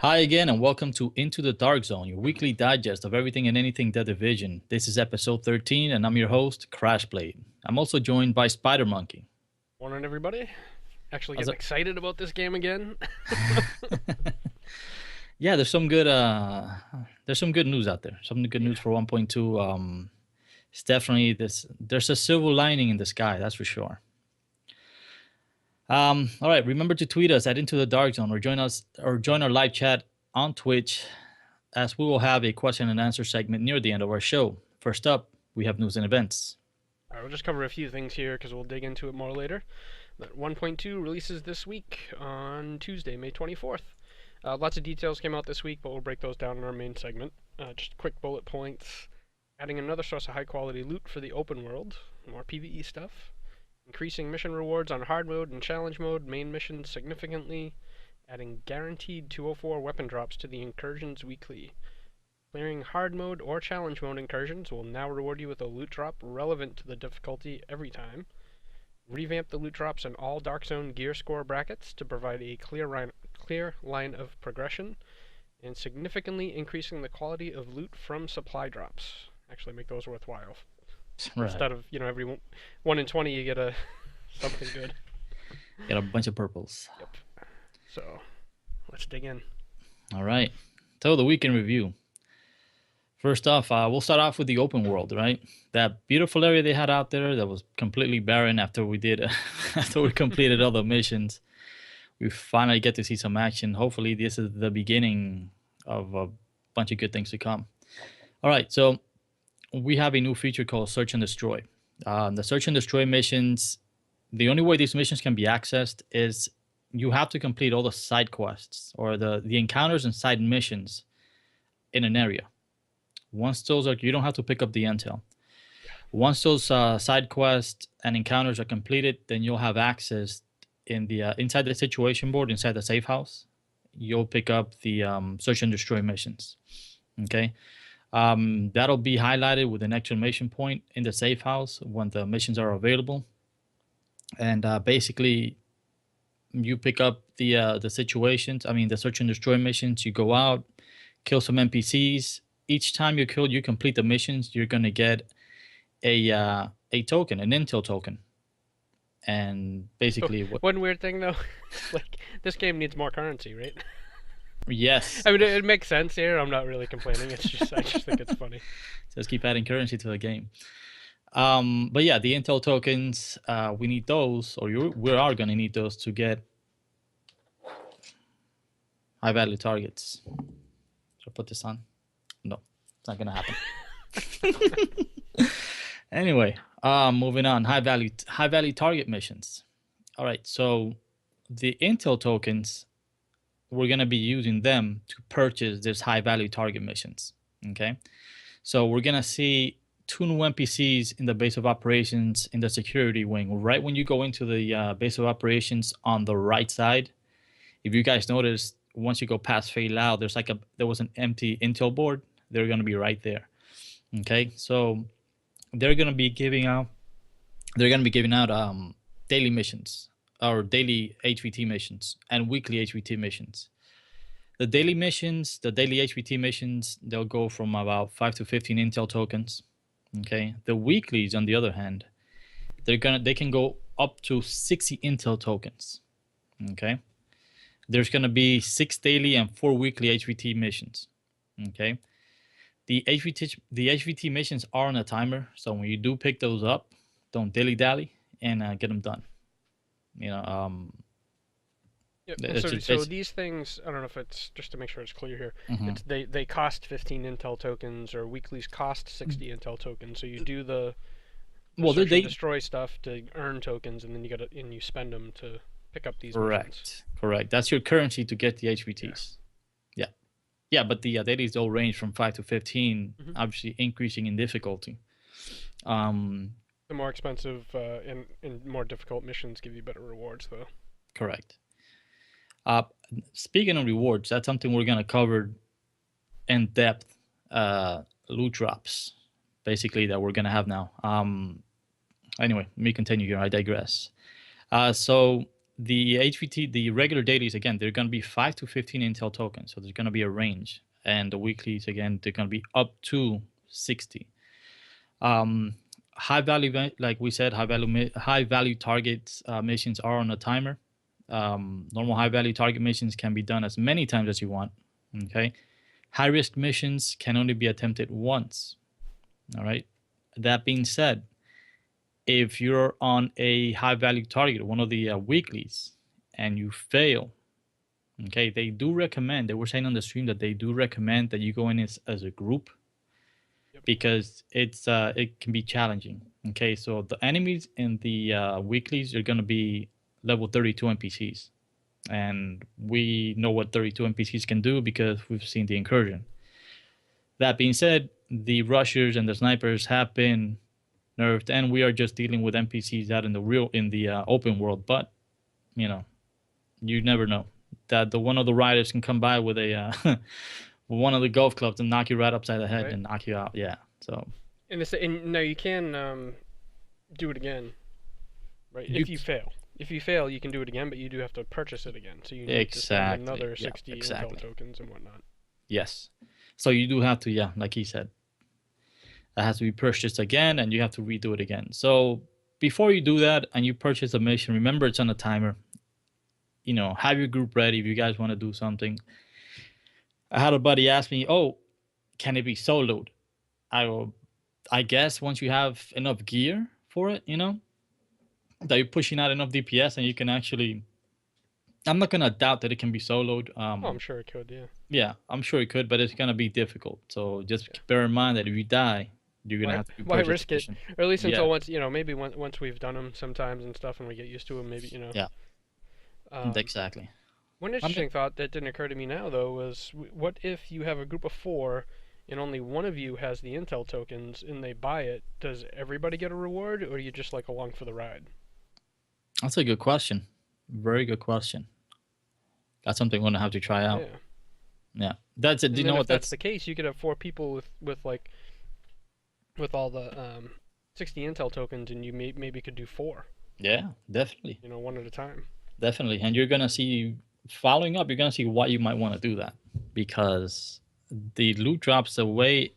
Hi again, and welcome to Into the Dark Zone, your weekly digest of everything and anything The Division. This is episode 13, and I'm your host, Crashblade. I'm also joined by Spider Monkey. Morning, everybody. Actually How's getting it? excited about this game again. Yeah, there's some good news out there. Some good news Yeah. for 1.2. It's definitely this. There's a silver lining in the sky, that's for sure. All right, remember to tweet us at Into the Dark Zone or join our live chat on Twitch, as we will have a question and answer segment near the end of our show. First up, we have news and events. All right, we'll just cover a few things here because we'll dig into it more later. But 1.2 releases this week on Tuesday, May 24th. Lots of details came out this week, but we'll break those down in our main segment. Just quick bullet points. Adding another source of high quality loot for the open world, more PvE stuff. Increasing mission rewards on hard mode and challenge mode, main missions significantly. Adding guaranteed 204 weapon drops to the Incursions weekly. Clearing hard mode or challenge mode incursions will now reward you with a loot drop relevant to the difficulty every time. Revamp the loot drops in all Dark Zone gear score brackets to provide a clear line of progression, and significantly increasing the quality of loot from supply drops. Actually, make those worthwhile. Right. Instead of every 1 in 20 you get a something good. Got a bunch of purples. Yep. So let's dig in. All right. So the weekend review. First off, we'll start off with the open world, right? That beautiful area they had out there that was completely barren after we did, after we completed all the missions. We finally get to see some action. Hopefully, this is the beginning of a bunch of good things to come. All right, so we have a new feature called Search and Destroy. The Search and Destroy missions, the only way these missions can be accessed is you have to complete all the side quests or the encounters and side missions in an area. Once those are, you don't have to pick up the intel. Once those side quests and encounters are completed, then you'll have access in the inside the situation board, inside the safe house. You'll pick up the search and destroy missions. Okay, that'll be highlighted with an exclamation point in the safe house when the missions are available. And basically, you pick up the situations. I mean, the search and destroy missions. You go out, kill some NPCs. Each time you complete the missions, you're gonna get a token, an intel token, and basically what? One weird thing though, like this game needs more currency, right? Yes, I mean, it makes sense here. I'm not really complaining. It's just I just think it's funny. just keep adding currency to the game. But yeah, the intel tokens, we need those, or we are gonna need those to get high value targets. Should I put this on? No, it's not gonna happen. Anyway, moving on. High value target missions. All right, so the intel tokens, we're gonna be using them to purchase these high value target missions. Okay, so we're gonna see two new NPCs in the base of operations in the security wing. Right when you go into the base of operations on the right side, if you guys noticed, once you go past Fade Loud, there was an empty intel board. They're gonna be right there. Okay, so they're gonna be giving out daily missions or daily HVT missions and weekly HVT missions. The daily HVT missions, they'll go from about 5 to 15 intel tokens. Okay, the weeklies, on the other hand, they can go up to 60 intel tokens. Okay, there's gonna be 6 daily and 4 weekly HVT missions. Okay, the HVT missions are on a timer, so when you do pick those up, don't dilly dally and get them done. You know, Yep. And it's so, just so these things, I don't know if it's just to make sure it's clear here. Mhm. It's they cost 15 intel tokens, or weeklies cost 60 intel tokens. So you do the Well, search and destroy stuff to earn tokens, and then you spend them to pick up these missions. correct. That's your currency to get the HVTs. Yeah, yeah, but the dailies all range from 5 to 15, Hmm. obviously increasing in difficulty. Um, The more expensive and more difficult missions give you better rewards, though. correct. Uh, Speaking of rewards, that's something we're gonna cover in depth. Loot drops, basically, that we're gonna have now. Anyway, let me continue here. I digress. So The HVT, the regular dailies, again, they're going to be 5 to 15 Intel tokens. So there's going to be a range. And the weeklies, again, they're going to be up to 60. Um, high value, like we said, high value targets missions are on a timer. Normal high value target missions can be done as many times as you want. Okay. High risk missions can only be attempted once. All right. That being said, if you're on a high value target, one of the weeklies, and you fail, okay, they do recommend, they were saying on the stream that they do recommend that you go in as a group because it can be challenging. Okay, so the enemies in the weeklies are going to be level 32 NPCs. And we know what 32 NPCs can do because we've seen the Incursion. That being said, the rushers and the snipers have been nerfed, and we are just dealing with NPCs out in the open world. But you know, you never know that the one of the riders can come by with a one of the golf clubs and knock you right upside the head Right. and knock you out. Yeah. So And now you can do it again, right? you If you fail, you can do it again, but you do have to purchase it again. So you need to spend exactly, another yeah, 60 Intel exactly, tokens and whatnot. yes. So you do have to, yeah, like he said, that has to be purchased again, and you have to redo it again. So before you do that and you purchase a mission, remember it's on a timer. You know, have your group ready if you guys want to do something. I had a buddy ask me, "Oh, can it be soloed?" I will, I guess once you have enough gear for it, that you're pushing out enough DPS and you can actually. I'm not gonna doubt that it can be soloed. Oh, I'm sure it could, yeah. Yeah, I'm sure it could, but it's gonna be difficult. So just Yeah. bear in mind that if you die, you're gonna Why have to why purchase the risk it? mission. Or at least Yeah, until maybe once we've done them sometimes and stuff, and we get used to them, maybe. yeah, Um, exactly. One I mean, interesting thought that didn't occur to me now, though, was what if you have a group of four and only one of you has the Intel tokens and they buy it? Does everybody get a reward, or are you just like along for the ride? that's a good question. Very good question. That's something we're gonna have to try out. Yeah. Yeah, that's it. Do And you then know if what? that's That's the case, you could have four people with all the 60 Intel tokens, and you maybe could do four, yeah, definitely, one at a time. definitely, and you're gonna see following up. You're gonna see why you might want to do that because the loot drops away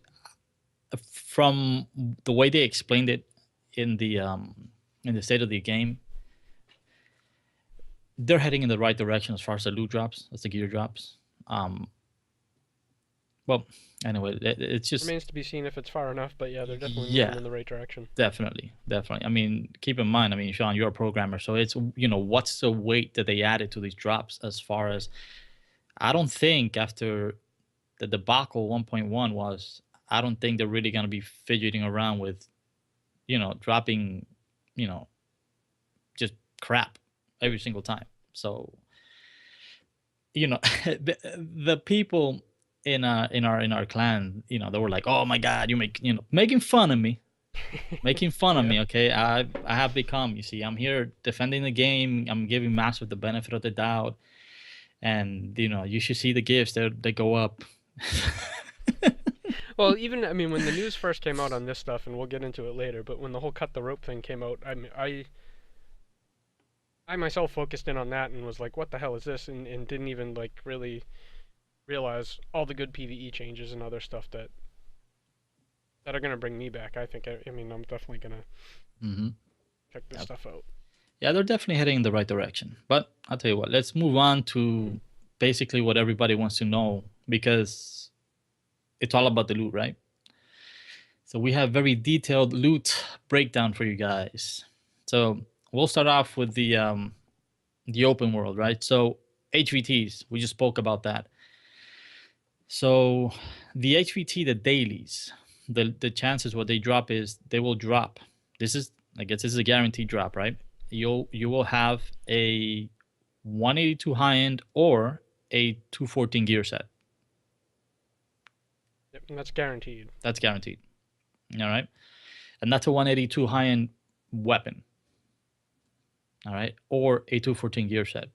from the way they explained it in the state of the game. They're heading in the right direction as far as the loot drops, as the gear drops. Um, well, anyway, it's just Remains to be seen if it's far enough, but yeah, they're definitely moving yeah, in the right direction. definitely, definitely. I mean, keep in mind, I mean, Sean, you're a programmer, so it's what's the weight that they added to these drops as far Right. as I don't think after the debacle 1.1 was, I don't think they're really gonna be fidgeting around with, dropping, you know, just crap every single time. So the people in our clan, they were like, "Oh my God, you making fun of me, making fun of Yeah. me." Okay, I have become. You see, I'm here defending the game. I'm giving Master the benefit of the doubt, and you should see the gifts that they go up. Well, even I mean, when the news first came out on this stuff, and we'll get into it later, but when the whole cut the rope thing came out, I myself focused in on that and was like, "What the hell is this?" and didn't even like really realize all the good PVE changes and other stuff that are gonna bring me back. I think. I mean, I'm definitely gonna Hmm. check this Yeah. stuff out. Yeah, they're definitely heading in the right direction. But I'll tell you what, let's move on to basically what everybody wants to know because it's all about the loot, right? So we have very detailed loot breakdown for you guys. So we'll start off with the open world, right? So HVTs, we just spoke about that. So the HVT, the dailies, the chances what they drop is they will drop. This is, I guess this is a guaranteed drop, right? You will have a 182 high end or a 214 gear set. Yep, and that's guaranteed. That's guaranteed. All right. And that's a 182 high end weapon. All right. Or a 214 gear set.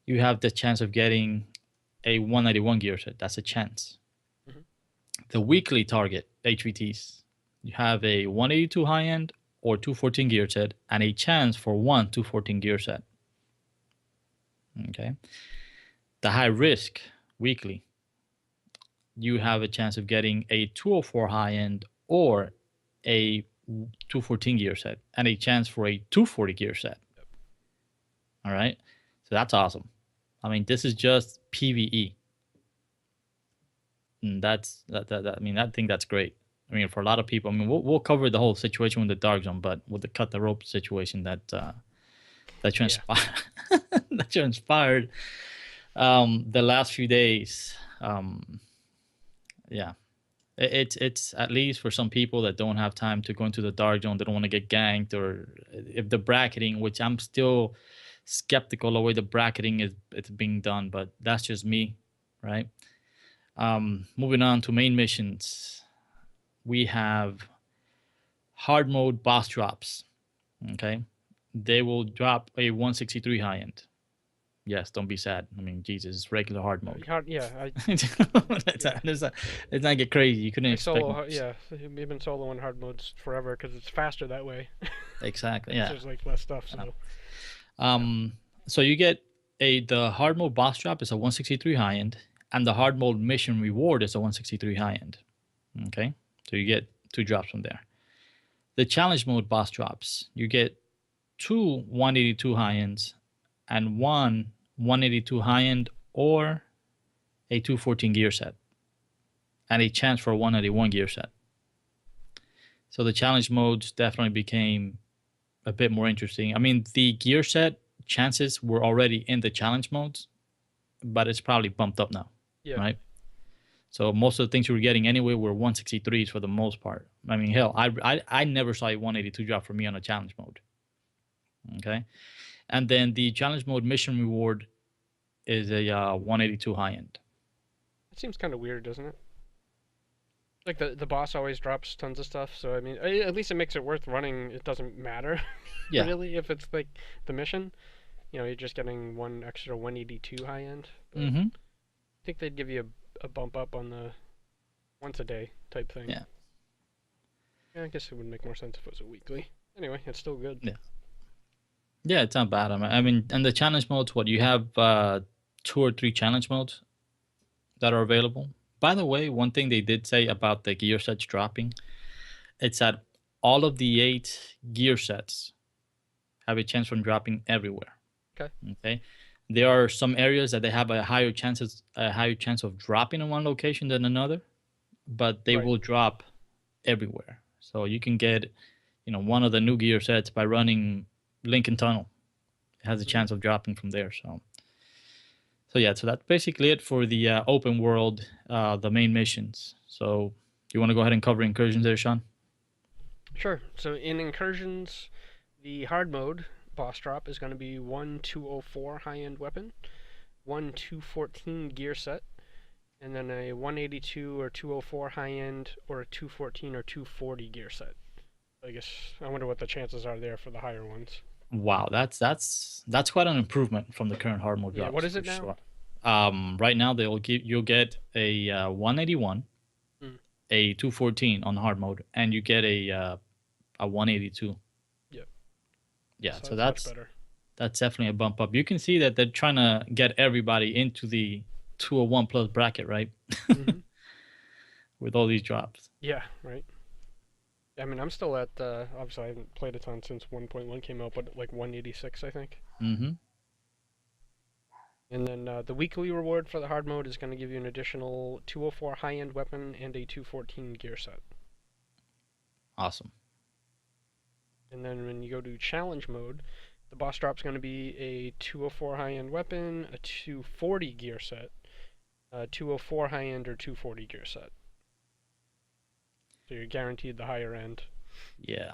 You have the chance of getting a 191 gear set. That's a chance. Hmm. The weekly target HVTs, you have a 182 high end or 214 gear set and a chance for one 214 gear set. Okay. The high risk weekly, you have a chance of getting a 204 high end or a 214 gear set and a chance for a 240 gear set. All right. So that's awesome. I mean, this is just PvE. And I mean, I think that's great. I mean, for a lot of people, I mean, we'll cover the whole situation with the dark zone, but with the cut the rope situation that Yeah. transpired, that transpired the last few days. Yeah, it's at least for some people that don't have time to go into the dark zone, they don't want to get ganked, or if the bracketing, which I'm still skeptical of the way the bracketing is it's being done, but that's just me, right? Moving on to main missions, we have hard mode boss drops. Okay, they will drop a 163 high end. Yes, don't be sad. I mean, Jesus, it's regular hard mode. Yeah, yeah. Let's not get crazy. You couldn't I expect solo, much. yeah, we've been soloing hard modes forever because it's faster that way. Exactly. 'Cause Yeah. there's like less stuff, Yeah. so yeah. Um. So you get the hard mode boss drop is a 163 high end, and the hard mode mission reward is a 163 high end. Okay. So you get two drops from there. The challenge mode boss drops, you get two 182 high ends and one 182 high end or a 214 gear set and a chance for a 191 gear set. So the challenge modes definitely became a bit more interesting. I mean, the gear set chances were already in the challenge modes, but it's probably bumped up now, Yeah. right? So most of the things you were getting anyway were 163s for the most part. I mean, hell, I never saw a 182 drop for me on a challenge mode. Okay, and then the challenge mode mission reward is a 182 high end. It seems kind of weird, doesn't it? Like the boss always drops tons of stuff, so I mean, at least it makes it worth running. It doesn't matter, Yeah. really, if it's like the mission. You're just getting one extra 182 high end. But I Mm-hmm. think they'd give you a bump up on the once a day type thing. Yeah. Yeah, I guess it would make more sense if it was a weekly. Anyway, it's still good. Yeah. Yeah, it's not bad. I mean, and the challenge modes, what you have two or three challenge modes that are available. By the way, one thing they did say about the gear sets dropping, it's that all of the 8 gear sets have a chance from dropping everywhere. Okay. Okay. There are some areas that they have a higher chance of dropping in one location than another, but they Right. will drop everywhere. So you can get, one of the new gear sets by running Lincoln Tunnel. It has a Mm-hmm. chance of dropping from there. So yeah, so that's basically it for the open world, the main missions. So do you want to go ahead and cover incursions there, Sean? Sure. So in incursions, the hard mode boss drop is going to be one 204 high end weapon, one 214 gear set, and then a 182 or 204 high end or a 214 or 240 gear set. I guess I wonder what the chances are there for the higher ones. Wow, that's quite an improvement from the current hard mode Yeah, what drops is for it now? sure. Right now you'll get a 181, Mm. a 214 on hard mode, and you get a 182. Yep. Yeah, So so that's much better. that's definitely a bump up. You can see that they're trying to get everybody into the 201 plus bracket, right? Mm-hmm. With all these drops. Yeah, right. I mean, I'm still at, obviously I haven't played a ton since 1.1 came out, but like 186, I think. Mm-hmm. And then the weekly reward for the hard mode is going to give you an additional 204 high end weapon and a 214 gear set. Awesome. And then when you go to challenge mode, the boss drop's going to be a 204 high end weapon, a 240 gear set, a 204 high end or 240 gear set. So you're guaranteed the higher end. Yeah,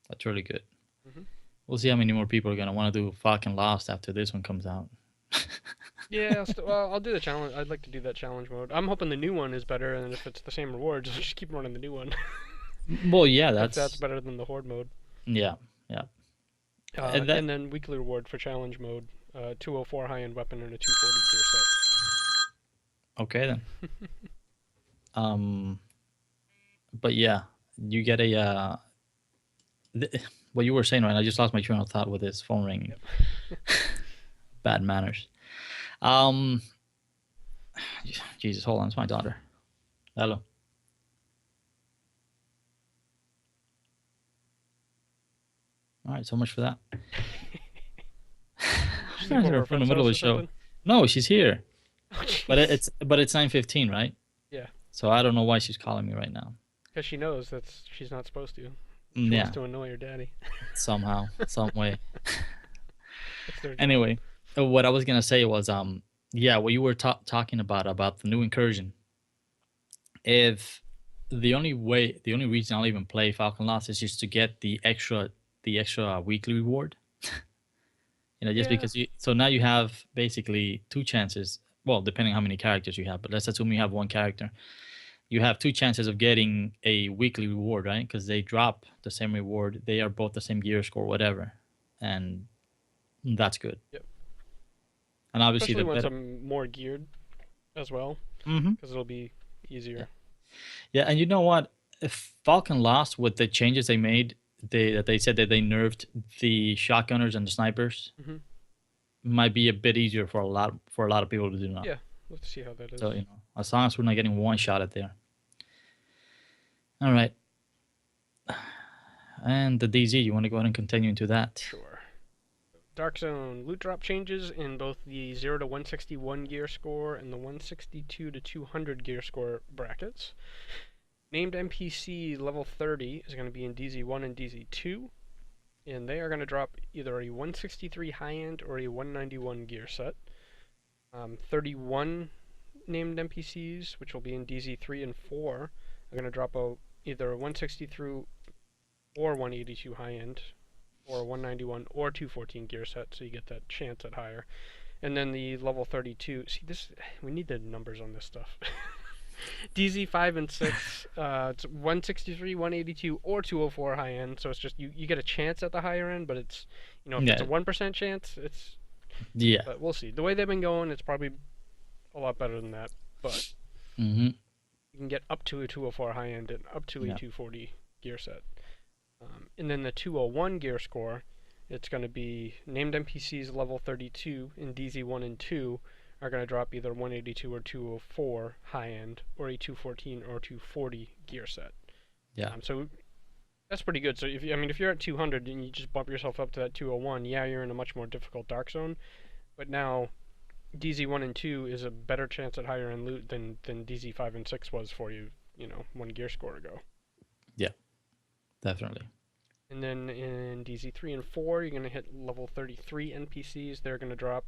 that's really good. Mm-hmm. We'll see how many more people are gonna want to do fucking Lost after this one comes out. Yeah, well, I'll do the challenge. I'd like to do that challenge mode. I'm hoping the new one is better, and if it's the same rewards, I'll just keep running the new one. Well, yeah, If that's that's better than the horde mode. yeah, yeah. And that And then weekly reward for challenge mode, 204 high end weapon and a 240 gear okay then. Um, but yeah, you get a what you were saying, right? I just lost my train of thought with this phone ringing. Yep. Bad manners. Um, Jesus, hold on, it's my daughter. Hello. All right, so much for that. She's like over her From the friend's middle of house the or show. something. No, she's here, Oh, but jeez. it's 9:15, right? Yeah, So I don't know why she's calling me right now. because she knows that she's not supposed to. She wants Yeah, to annoy her daddy. somehow, some way. That's their job. Anyway, what I was gonna say was, yeah, what you were talking about the new incursion. If the only reason I'll even play Falcon Lost is just to get the extra weekly reward. Just Yeah, because so now you have basically two chances. Well, depending how many characters you have, but let's assume you have one character. You have two chances of getting a weekly reward, right? Because they drop the same reward. They are both the same gear score, whatever, and that's good. yep. And obviously Especially the once better. I'm more geared as well, Hmm. because it'll be easier. Yeah, and you know what? If Falcon lost with the changes they made, they said that they nerfed the shotgunners and the snipers. Hmm. Might be a bit easier for a lot of people to do now. Yeah, let's see how that is. So as long as we're not getting one shot at there. All right, and the DZ. You want to go ahead and continue into that? Sure. Dark Zone loot drop changes in both the 0 to 161 gear score and the 162 to 200 gear score brackets. Named NPC level 30 is going to be in DZ1 and DZ2, and they are going to drop either a 163 high end or a 191 gear set. 31 named NPCs, which will be in DZ3 and 4, are going to drop either a 163 or 182 high end, or 191 or 214 gear set, so you get that chance at higher. And then the level 32. See, we need the numbers on this stuff. DZ5 and 6, it's 163, 182, or 204 high end. So it's just you get a chance at the higher end, but it's if it's Yeah, a 1% chance, it's. yeah. But we'll see. The way they've been going, it's probably a lot better than that. But Mm-hmm. you can get up to a 204 high end and up to a Yeah. 240 gear set. And then the 201 gear score, it's going to be named NPCs level 32 in DZ1 and 2 are going to drop either 182 or 204 high end, or a 214 or 240 gear set. Yeah. So that's pretty good. So if you're at 200 and you just bump yourself up to that 201, yeah, you're in a much more difficult dark zone. But now DZ1 and 2 is a better chance at higher end loot than DZ5 and 6 was for you, one gear score ago. Yeah. Definitely. And then in DZ3 and 4, you're going to hit level 33 NPCs. They're going to drop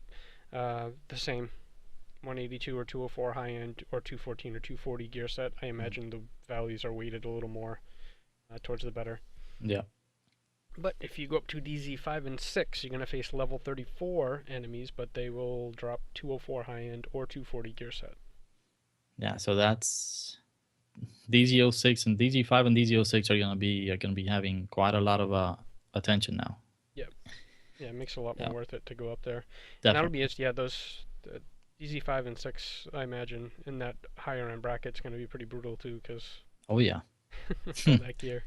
the same 182 or 204 high end, or 214 or 240 gear set. I imagine the values are weighted a little more towards the better. Yeah. But if you go up to DZ5 and 6, you're going to face level 34 enemies, but they will drop 204 high end or 240 gear set. Yeah. So that's DZ06 and DZ5 and DZ06 are gonna be having quite a lot of attention now. Yeah, it makes it a lot more worth it to go up there. And that'll Definitely. be it. Yeah, those DZ5 and 6, I imagine, in that higher end bracket's going to be pretty brutal too, because Oh yeah. all that gear.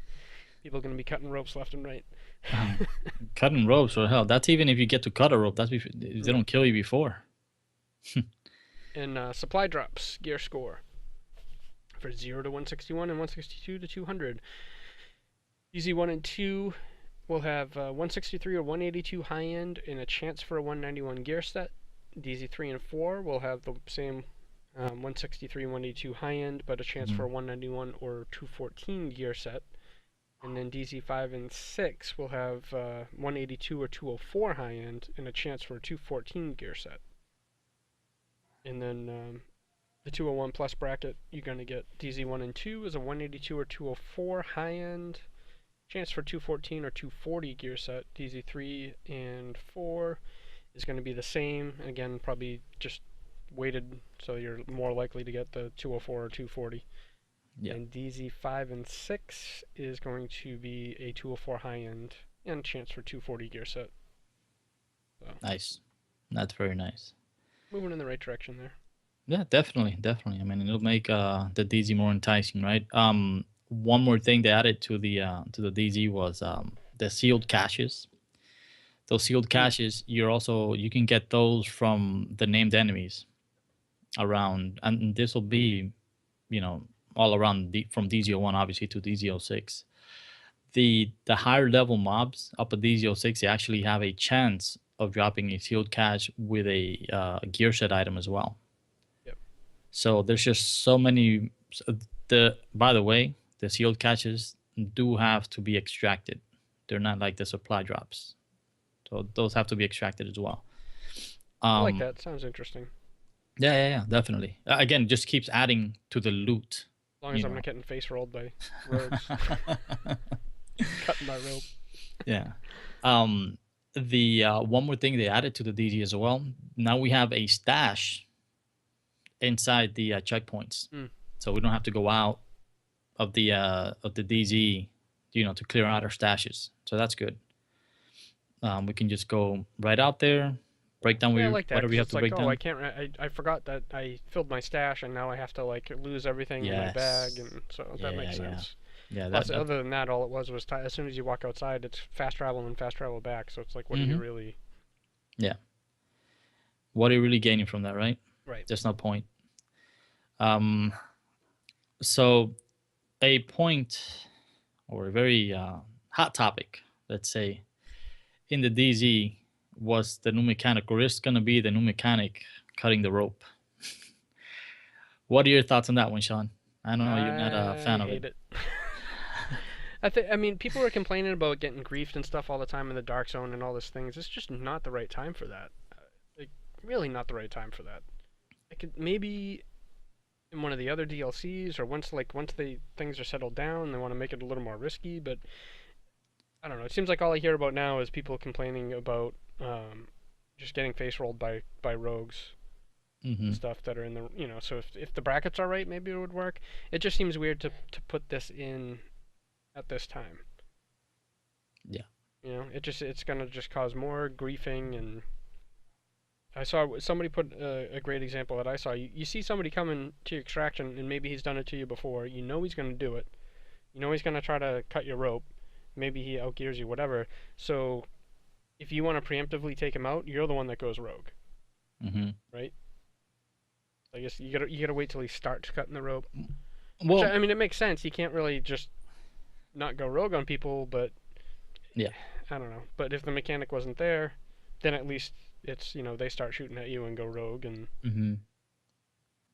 People are going to be cutting ropes left and right. Cutting ropes or hell, that's even if you get to cut a rope. That's if they don't kill you before. And supply drops, gear score. For 0 to 161 and 162 to 200. DZ1 and 2 will have 163 or 182 high end and a chance for a 191 gear set. DZ3 and 4 will have the same 163 and 182 high end, but a chance for a 191 or 214 gear set. And then DZ5 and 6 will have 182 or 204 high end and a chance for a 214 gear set. And then the 201 plus bracket, you're going to get DZ1 and 2 is a 182 or 204 high end, chance for 214 or 240 gear set. DZ3 and 4 is going to be the same, again, probably just weighted so you're more likely to get the 204 or 240. Yeah. And DZ5 and 6 is going to be a 204 high end and chance for 240 gear set. So, Nice. That's very nice. moving in the right direction there. Yeah, definitely, definitely. I mean, it'll make the DZ more enticing, right? One more thing they added to the DZ was the sealed caches. Those sealed Hmm. caches, you can get those from the named enemies around, and this will be, you know, all around from DZ01 obviously to DZ06. The higher level mobs up at DZ06, they actually have a chance of dropping a sealed cache with a gear set item as well. Yep. So there's just so many. The By the way, the sealed caches do have to be extracted. They're not like the supply drops. So those have to be extracted as well. I like Um, that. Sounds interesting. yeah, definitely. Again, just keeps adding to the loot. As long as You I'm not know. getting face rolled by rogues cutting my rope. Yeah. Um, the one more thing they added to the DZ as well. Now we have a stash inside the checkpoints, Hmm. so we don't have to go out of the DZ, you know, to clear out our stashes. So that's good. We can just go right out there, break down Yeah, I like that whatever we because have it's to like, break oh, I down. can't. I forgot that I filled my stash, and now I have to like lose everything in my bag, Yes. and so that Yeah, makes yeah. sense. Yeah, Plus, that other than that, all it was as soon as you walk outside, it's fast travel and fast travel back. So it's like, what are you hmm really? yeah. What are you really gaining from that, right? Right. There's no point. Um, so a point or a very hot topic, let's say, in the DZ was the new mechanic, or is going to be the new mechanic cutting the rope. What are your thoughts on that one, Sean? I know you're not a I fan of it. hate it. I mean, people are complaining about getting griefed and stuff all the time in the dark zone and all these things. It's just not the right time for that. Like, really, not the right time for that. I could maybe in one of the other DLCs or once the things are settled down, they want to make it a little more risky. But I don't know. It seems like all I hear about now is people complaining about just getting face rolled by rogues and hmm stuff that are in the So if the brackets are right, maybe it would work. It just seems weird to put this in at this time. Yeah. It's gonna just cause more griefing. And I saw somebody put a great example that I saw. You see somebody coming to your extraction, and maybe he's done it to you before. You know he's gonna do it. You know he's gonna try to cut your rope. Maybe he outgears you, whatever. So if you want to preemptively take him out, you're the one that goes rogue, hmm right? I guess you gotta wait till he starts cutting the rope. Which Well, I mean, it makes sense. You can't really just not go rogue on people, but yeah. I don't know. But if the mechanic wasn't there, then at least it's they start shooting at you and go rogue. And hmm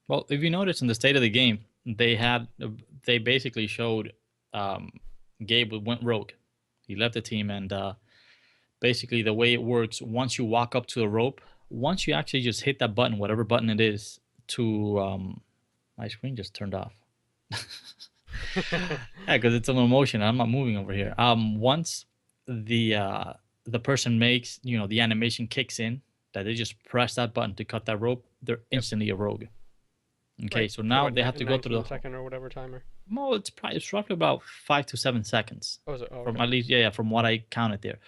Well, if you notice in the state of the game, they basically showed um, Gabe went rogue. He left the team, and basically the way it works, once you walk up to the rope, once you actually just hit that button, whatever button it is, to my screen just turned off. Yeah, because it's an emotion. I'm not moving over here. Once the uh, the person makes, you know, the animation kicks in, that they just press that button to cut that rope, they're yep, instantly a rogue. Okay, right. so For now what they have to go through the 19 whole. second or whatever timer. Well, it's roughly about 5 to 7 seconds Oh, is it? Oh, from okay. at least, yeah, from what I counted there.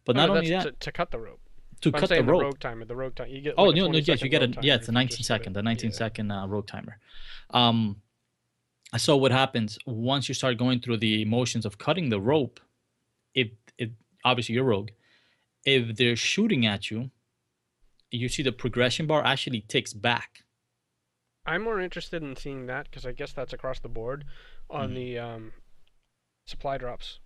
But Oh not no, only that's that, to cut the rope. to But I'm cut the saying the rope. rogue timer. The rogue time. You get Oh like a no, no, 20 yes, you second get rogue a yeah, timer it's a if you 19 just hit it. second, the 19 Yeah. second rogue timer. Um, so what happens once you start going through the motions of cutting the rope? If it obviously you're rogue, if they're shooting at you, you see the progression bar actually ticks back. I'm more interested in seeing that because I guess that's across the board on Mhm. the supply drops.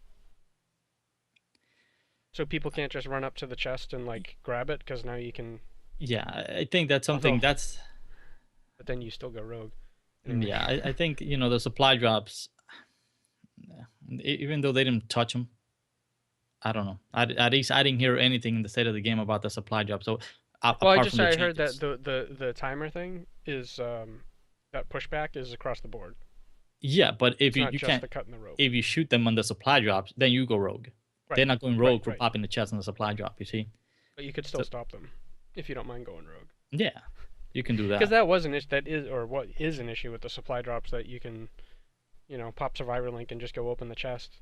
So people can't just run up to the chest and like grab it because now you can. Yeah, I think that's something Although, that's but then you still go rogue. Anyway. yeah, I think you know the supply drops, even though they didn't touch them. I don't know. At least I didn't hear anything in the state of the game about the supply drop. So Well, apart from the I heard that changes, the timer thing is that pushback is across the board. yeah. But if It's you not you just can't the cut in the rope. if you shoot them on the supply drops, then you go rogue. Right, They're not going right, rogue for right. popping the chest on the supply drop. You see? But you could still So stop them if you don't mind going rogue. yeah, you can do Because that. that was an issue. That is, or what is an issue with the supply drops that you can, pop Survivor Link and just go open the chest,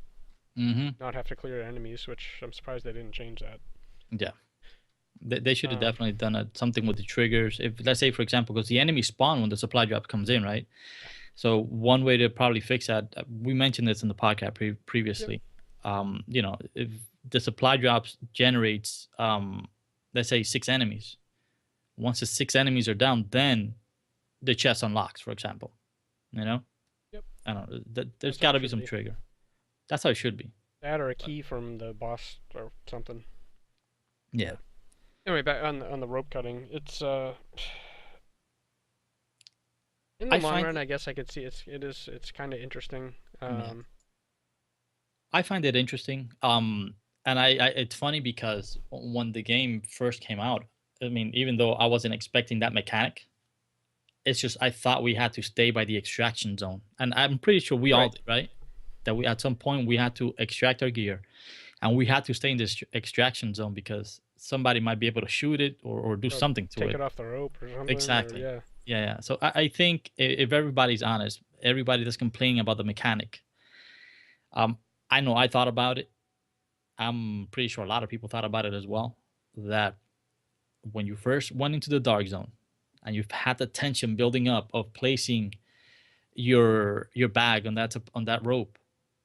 hmm not have to clear enemies. Which I'm surprised they didn't change that. Yeah, they should have Um, definitely done something with the triggers. If let's say, for example, because the enemy spawn when the supply drop comes in, right? So one way to probably fix that, we mentioned this in the podcast yep. previously. You know, if the supply drops generates, let's say, 6 enemies. Once the 6 enemies are down, then the chest unlocks, for example. You know, Yep. I don't know. There's That's how got it to be should some be. trigger. That's how it should be. That or a But key from the boss or something. yeah, Anyway, back on the rope cutting. It's in the I long find run, I guess I could see it's kind of interesting. yeah, I find it interesting. And it's funny because when the game first came out, I mean, even though I wasn't expecting that mechanic, it's just I thought we had to stay by the extraction zone, and I'm pretty sure we all Right. did, right? That we at some point we had to extract our gear, and we had to stay in this extraction zone because somebody might be able to shoot it or do Or something to take it. it off the rope or something. Or Exactly. yeah. Yeah, yeah. So I think if everybody's honest, everybody that's complaining about the mechanic, um, I know I thought about it. I'm pretty sure a lot of people thought about it as well. That when you first went into the dark zone, and you've had the tension building up of placing your bag on that rope,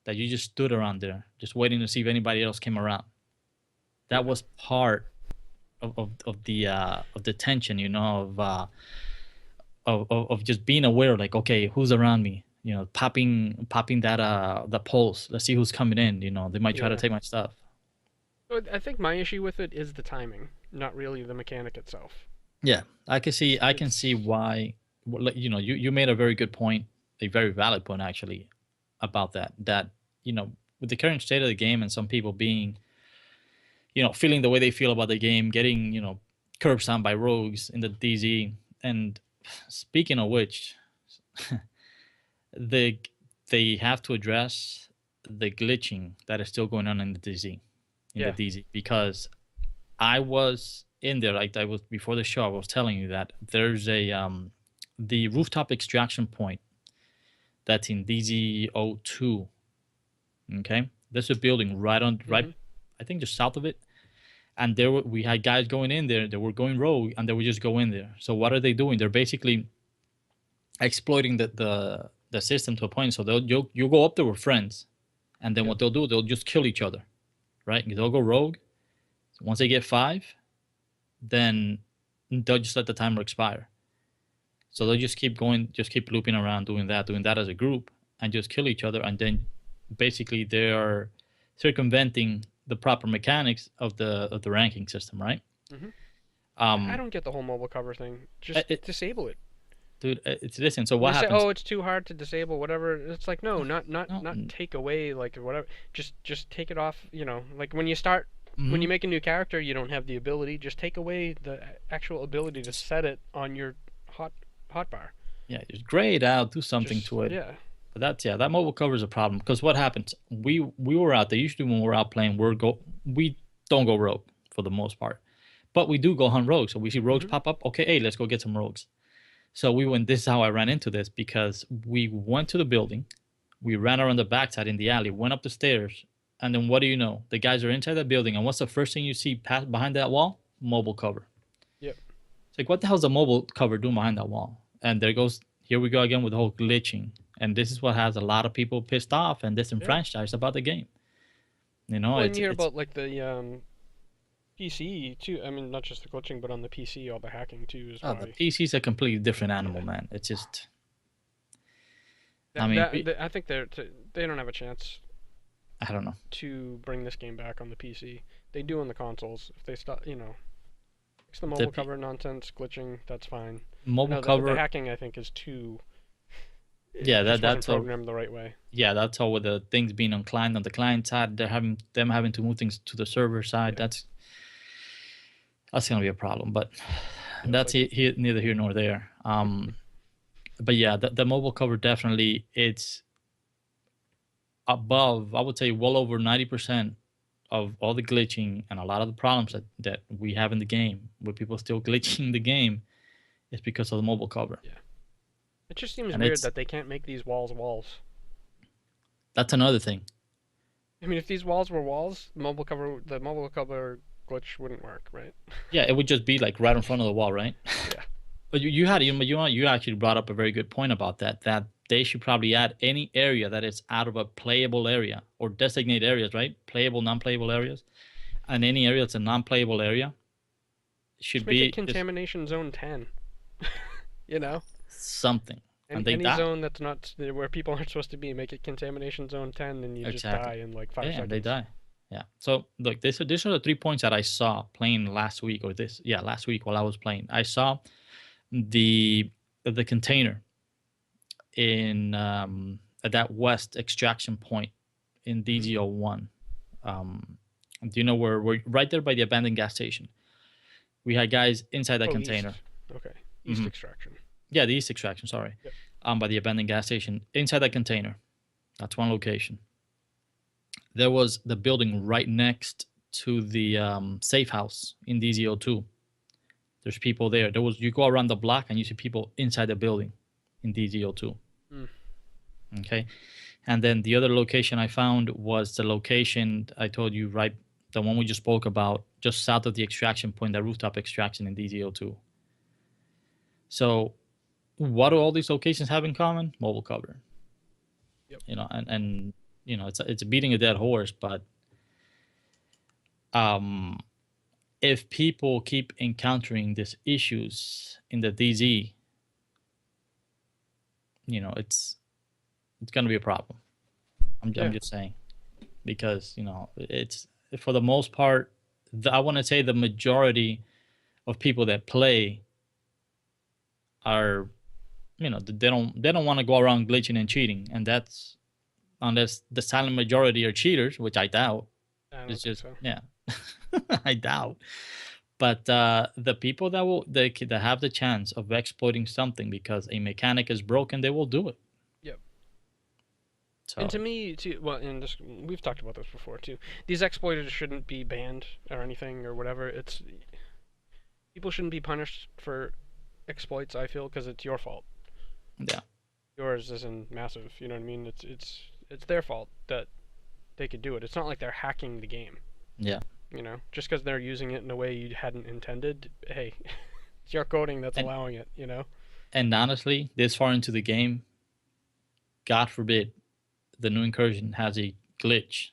that you just stood around there, just waiting to see if anybody else came around. That Yeah. was part of the tension, you know, of just being aware, like, okay, who's around me, you know, popping that the pulse, let's see who's coming in, you know, they might try to Yeah. take my stuff. So I think my issue with it is the timing, not really the mechanic itself. Yeah, I can see It's why. Well, like, you know, you made a very good point, a very valid point actually, about that, you know, with the current state of the game and some people being, you know, feeling the way they feel about the game, getting, you know, curbs on by rogues in the DZ. And speaking of which, they they have to address the glitching that is still going on in the yeah. DZ, because I was in there, like I was before the show. I was telling you that there's a the rooftop extraction point that's in DZ02. Okay, there's a building right, Mhm. I think just south of it, and we had guys going in there. They were going rogue, and they would just go in there. So what are they doing? They're basically exploiting the system to a point. So you'll go up there with friends, and then Yep. what they'll do, they'll just kill each other, right? They'll go rogue. So once they get five, then they'll just let the timer expire. So they'll just keep going, just keep looping around, doing that as a group, and just kill each other. And then basically they are circumventing the proper mechanics of the ranking system, right? Mhm. I Um, don't get the whole mobile cover thing. Just disable it. dude, it's listen. So And what they say, happens? "Oh, it's too hard to disable whatever." It's like, no, No, not take away like whatever. Just take it off. You know, like when you start, when mm-hmm. you make a new character, you don't have the ability. Just take away the actual ability to Just set it on your hot hotbar. yeah, just gray it out, do something Just to it. yeah, But that's yeah, that mobile cover is a problem because what happens? We were out there. Usually when we're out playing, we don't go rogue for the most part, but we do go hunt rogues. So we see rogues hmm pop up. Okay, hey, let's go get some rogues. So we went. This is how I ran into this because we went to the building, we ran around the backside in the alley, went up the stairs, and then what do you know? The guys are inside the building, and what's the first thing you see pass behind that wall? Mobile cover. yep, It's like, what the hell's the mobile cover doing behind that wall? And there goes, here we go again with the whole glitching. And this is what has a lot of people pissed off and yeah. disenfranchised about the game. You know, Well, and you hear it's about like the PC too. I mean, not just the glitching, but on the PC, all the hacking too is the why. PC is a completely different animal, Yeah, man. It's just, I that mean, I think they don't have a chance I don't know. to bring this game back on the PC. They do on the consoles. If they stop, you know, fix the The mobile cover nonsense, glitching, that's fine. mobile No, the cover, hacking I think is too. yeah, It just wasn't that's all. programmed the right way. Yeah, that's all with the things being on the client side. They're having them having to move things to the server side. Yeah, That's gonna be a problem, but yeah, it's like neither here nor there. But yeah, the mobile cover definitely it's above. I would say well over 90% of all the glitching and a lot of the problems that we have in the game, with people still glitching the game, is because of the mobile cover. yeah. It just seems And weird it's that they can't make these walls walls. that's another thing. I mean, if these walls were walls, the mobile cover glitch wouldn't work, right? Yeah, it would just be like right in front of the wall, right? Yeah. But you had you actually brought up a very good point about that they should probably add any area that is out of a playable area or designate areas, right? Playable, non-playable areas, and any area that's a non-playable area Just should make it be just contamination zone 10. You know, something, and they any die. zone that's not where people aren't supposed to be, make it contamination zone 10, and you just die Exactly. in like Yeah, five yeah, they seconds. die. Yeah. So look, these are the 3 points that I saw playing last week, or this, yeah, last week while I was playing. I saw the the container in at that west extraction point in Hmm. DGO1. Do you know where we're right there by the abandoned gas station? We had guys inside that Oh, container. east. Okay, east Hmm. extraction. Yeah, the east extraction. Sorry, Yep. by the abandoned gas station inside that container. That's one location. There was the building right next to the safe house in DZO2. There's people there. There was you go around the block and you see people inside the building in DZO2. Mm. Okay, and then the other location I found was the location I told you, right, the one we just spoke about, just south of the extraction point, the rooftop extraction in DZO2. So what do all these locations have in common? Mobile cover. Yep. And it's beating a dead horse, but um if people keep encountering these issues in the DZ, it's going to be a problem. I'm Yeah. just saying, because it's for the most part, I want to say the majority of people that play are, they don't want to go around glitching and cheating, and that's unless the silent majority are cheaters, which I doubt. I don't It's think just, so. yeah, I doubt. But the people that have the chance of exploiting something because a mechanic is broken, they will do it. Yep. And to So me, too, well, and this, we've talked about this before too. These exploiters shouldn't be banned or anything or whatever. It's people shouldn't be punished for exploits. I feel because it's your fault. yeah, Yours isn't massive. You know what I mean? It's their fault that they could do it. It's not like they're hacking the game. yeah. You know, just because they're using it in a way you hadn't intended. Hey, it's your coding that's And allowing it. You know. and honestly, this far into the game, God forbid, the new incursion has a glitch,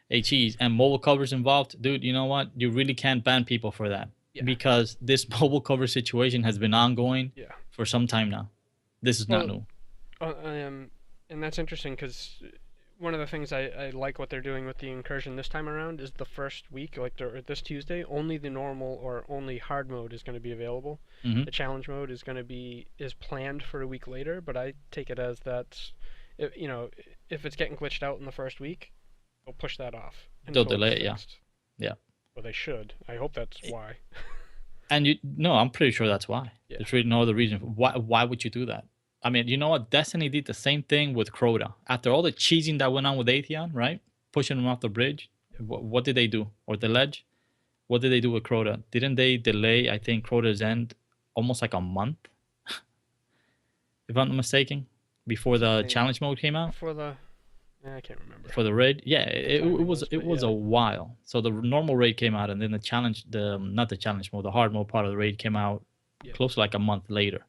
a cheese, and mobile covers involved, dude. You know what? You really can't ban people for that, Yeah. because this mobile cover situation has been ongoing Yeah. for some time now. This is not Well, new. and that's interesting because one of the things I like what they're doing with the incursion this time around is the first week, like this Tuesday, only the normal or only hard mode is going to be available. Hmm. The challenge mode is planned for a week later, but I take it as that's, if it's getting glitched out in the first week, they'll push that off They'll until it's delay it, yeah, fixed. yeah. Well, they should. I hope that's why. And no, I'm pretty sure that's why. Yeah. There's really no other reason. Why would you do that? I mean, you know what? Destiny did the same thing with Crota. After all the cheesing that went on with Atheon, right? Pushing him off the bridge. What did they do? Or the ledge? What did they do with Crota? Didn't they delay, I think, Crota's end almost like a month, if I'm not mistaken, before the They, challenge mode came out? for the, I can't remember For the raid? Yeah, what the it timing was was, it but was yeah. a while. So the normal raid came out, and then the challenge, the not the challenge mode, the hard mode part of the raid came out Yeah. close to like a month later,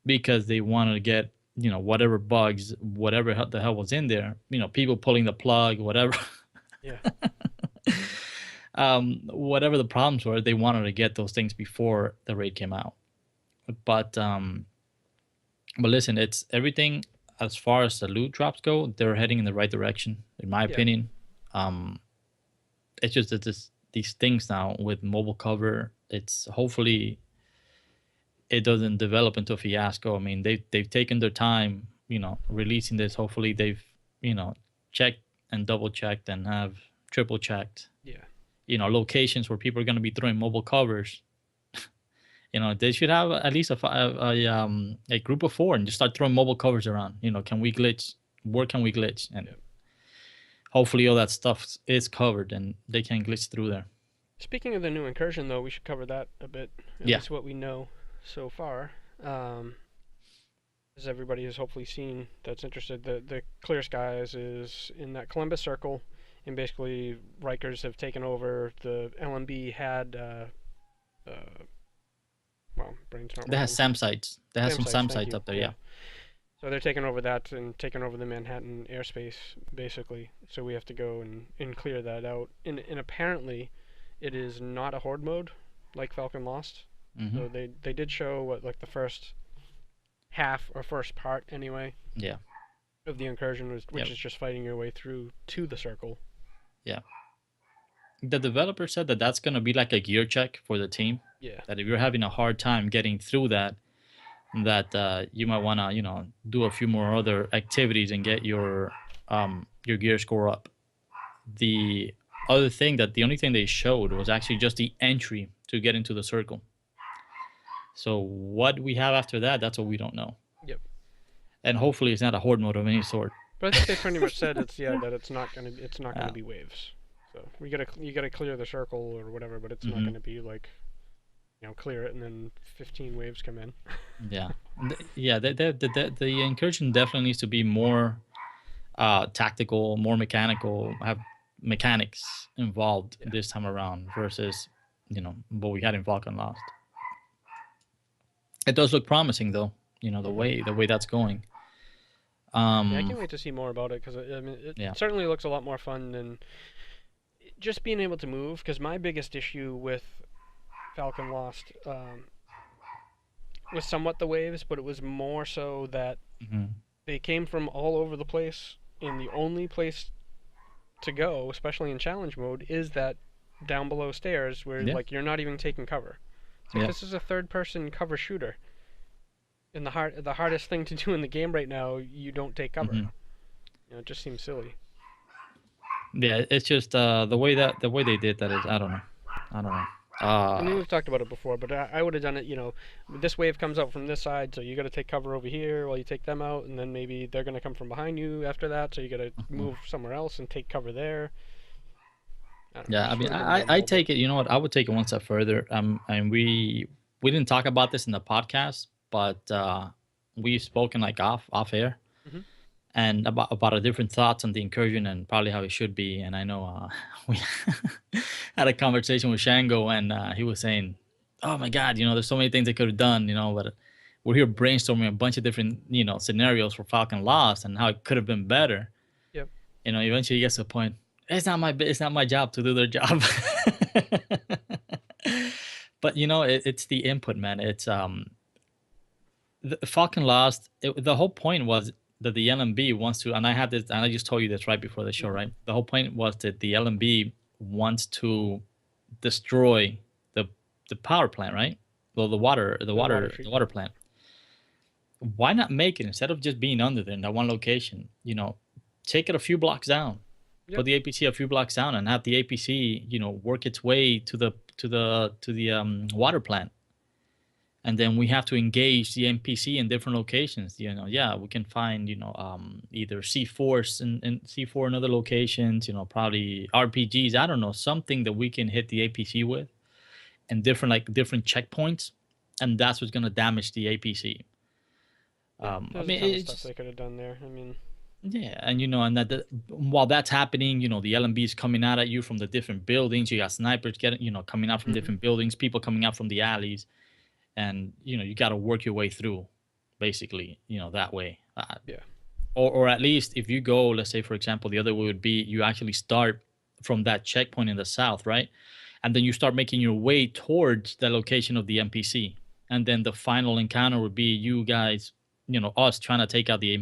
because they wanted to get whatever bugs, whatever the hell was in there, people pulling the plug, whatever. Yeah. Whatever the problems were, they wanted to get those things before the raid came out. But listen, it's everything. As far as the loot drops go, they're heading in the right direction, in my Yeah. opinion. It's just that these things now with mobile cover, it's hopefully it doesn't develop into a fiasco. I mean, they've taken their time, releasing this. Hopefully, they've checked and double checked and have triple checked, Yeah. locations where people are going to be throwing mobile covers. They should have at least a group of 4 and just start throwing mobile covers around. Can we glitch? Where can we glitch? And Yep. hopefully all that stuff is covered and they can glitch through there. Speaking of the new incursion, though, we should cover that a bit. At Yeah. least what we know so far. As everybody has hopefully seen that's interested, the Clear Skies is in that Columbus Circle, and basically Rikers have taken over. The LMB had, well, brain's not They have working. SAM sites. They have some SAM Thank sites you. up there. Yeah. So they're taking over that and taking over the Manhattan airspace, basically. So we have to go and clear that out. And apparently, it is not a horde mode like Falcon Lost. Hmm. So they did show what like the first half or first part anyway Yeah. of the incursion was, which Yep. is just fighting your way through to the circle. Yeah. The developer said that that's gonna be like a gear check for the team. Yeah. That if you're having a hard time getting through that, you might wanna do a few more other activities and get your gear score up. The other thing that the only thing they showed was actually just the entry to get into the circle. So what we have after that, that's what we don't know. Yep. And hopefully it's not a horde mode of any sort. But I think they pretty much said that it's not gonna Yeah. be waves. So you gotta clear the circle or whatever, but it's not Hmm. gonna be like clear it and then 15 waves come in. Yeah. Yeah. The incursion definitely needs to be more tactical, more mechanical, have mechanics involved Yeah. this time around versus what we had in Falcon Lost. It does look promising though. The Hmm. way that's going. Yeah, I Um. can't wait to see more about it because I mean it Yeah. certainly looks a lot more fun than just being able to move. Because my biggest issue with Falcon Lost was somewhat the waves, but it was more so that Hmm. they came from all over the place, and the only place to go, especially in challenge mode, is that down below stairs where Yeah. like you're not even taking cover. It's like Yeah. this is a third person cover shooter. And the hardest thing to do in the game right now, you don't take cover. Hmm. It just seems silly. Yeah. It's just the way they did that is I don't know. I don't know. I mean, we've talked about it before, but I would have done it. This wave comes out from this side, so you got to take cover over here while you take them out, and then maybe they're gonna come from behind you after that, so you got to Mhm. move somewhere else and take cover there. I don't know. Yeah. I Just mean, would have been more I involved. take it. You know what? I would take it one step further. And we didn't talk about this in the podcast, but we've spoken like off air Hmm. and about our different thoughts on the incursion and probably how it should be. And I know we had a conversation with Shango, and he was saying, "Oh my God, there's so many things they could have done, but we're here brainstorming a bunch of different scenarios for Falcon Lost and how it could have been better." Yep. Eventually he gets to a point. It's not my job to do their job. But it's the input, man. It's the Falcon Lost. The whole point was that the LMB wants to, and I had this, and I just told you this right before the show, Hmm. right? The whole point was that the LMB wants to destroy the power plant, right? Well, The water the water treatment. plant. Why not make it instead of just being under there in that one location? Take it a few blocks down, Yep. put the APC a few blocks down, and have the APC, work its way to the water plant, and then we have to engage the NPC in different locations. Yeah, we can find either C4 and C4 in other locations. Probably RPGs. I don't know, something that we can hit the APC with, and different checkpoints, and that's what's gonna damage the APC. Yeah. I There's a mean, ton of it's stuff just, they could have done there. I mean, yeah, and while that's happening, the LMB is coming out at you from the different buildings. You got snipers getting, coming out from hmm different buildings, people coming out from the alleys, and you got to work your way through, basically, that way. yeah. Or at least if you go, let's say for example, the other way would be you actually start from that checkpoint in the south, right? And then you start making your way towards the location of the NPC, and then the final encounter would be you guys, us trying to take out the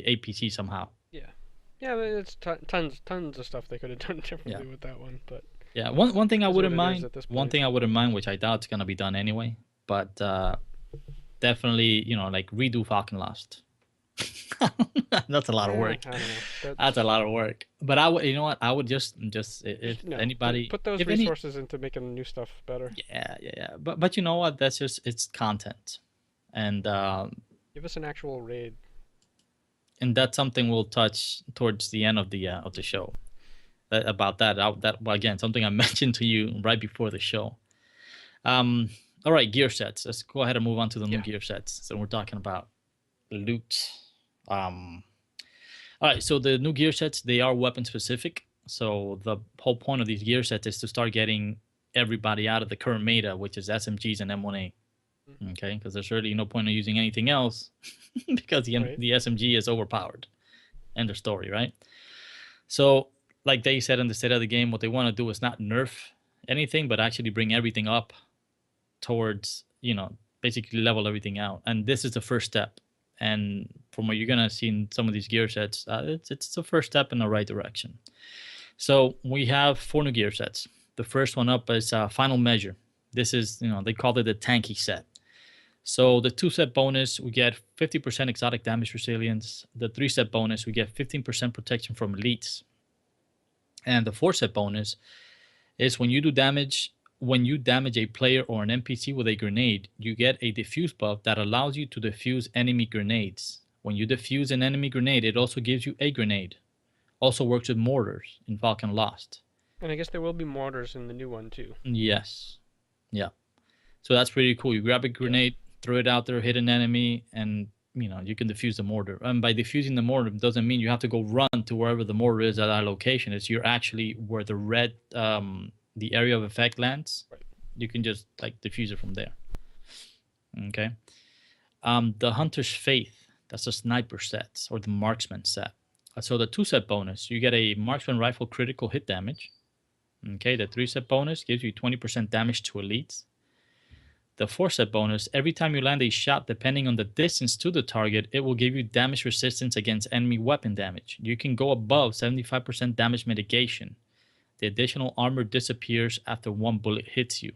APC somehow. Yeah. Yeah, but it's tons of stuff they could have done Yeah. differently with that one, but Yeah, one thing I is what wouldn't it is mind, at this point. which I doubt is gonna be done anyway, but definitely, like redo Falcon Lost. That's a lot of Yeah, work. I don't know. That's a That's lot of work. But I would, I would just if just no. anybody, Put those if any, resources into making new stuff better. yeah. But you know what? That's just it's content, and Give us an actual raid. that's something we'll touch towards the end of the show about that. Well, again, something I mentioned to you right before the show. Um, all right, gear sets. Let's go ahead and move on to the new Yeah. gear sets. So we're talking about loot. Um, all right, so the new gear sets, they are weapon specific. So the whole point of these gear sets is to start getting everybody out of the current meta, which is SMGs and M1A. Okay, because there's really no point in using anything else because Right. the SMG is overpowered. End of story, right? So, like they said in the state of the game, what they want to do is not nerf anything, but actually bring everything up towards, basically level everything out. And this is the first step. And from what you're gonna see in some of these gear sets, it's the first step in the right direction. So we have 4 new gear sets. The first one up is Final Measure. This is, they called it the tanky set. So the 2-set bonus, we get 50% exotic damage resilience. The 3-set bonus, we get 15% protection from elites. And the 4-set bonus is when you damage a player or an NPC with a grenade, you get a defuse buff that allows you to defuse enemy grenades. When you defuse an enemy grenade, it also gives you a grenade. Also works with mortars in Falcon Lost. And I guess there will be mortars in the new one too. Yes. Yeah. So that's pretty cool. You grab a Yeah. grenade, throw it out there, hit an enemy, and you can defuse the mortar. And by defusing the mortar doesn't mean you have to go run to wherever the mortar is at that location. It's you're actually where the red the area of effect lands. Right. You can just like defuse it from there. Okay. The Hunter's Faith, that's the sniper set or the marksman set. So the 2-set bonus, you get a marksman rifle critical hit damage. Okay, the 3-set bonus gives you 20% damage to elites. The 4-set bonus, every time you land a shot, depending on the distance to the target, it will give you damage resistance against enemy weapon damage. You can go above 75% damage mitigation. The additional armor disappears after 1 bullet hits you.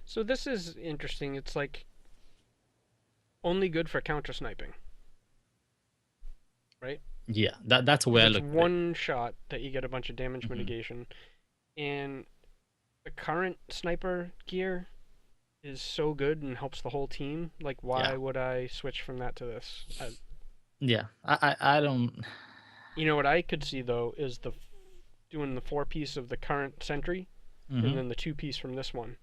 So this is interesting. It's like only good for counter sniping, right? Yeah, that's the way I It's look at it. one shot that you get a bunch of damage Mhm. mitigation, and the current sniper gear is so good and helps the whole team. Like, why Yeah, would I switch from that to this? yeah. I don't. You know what I could see though is doing the 4-piece of the current sentry, and Hmm. then the 2-piece from this one,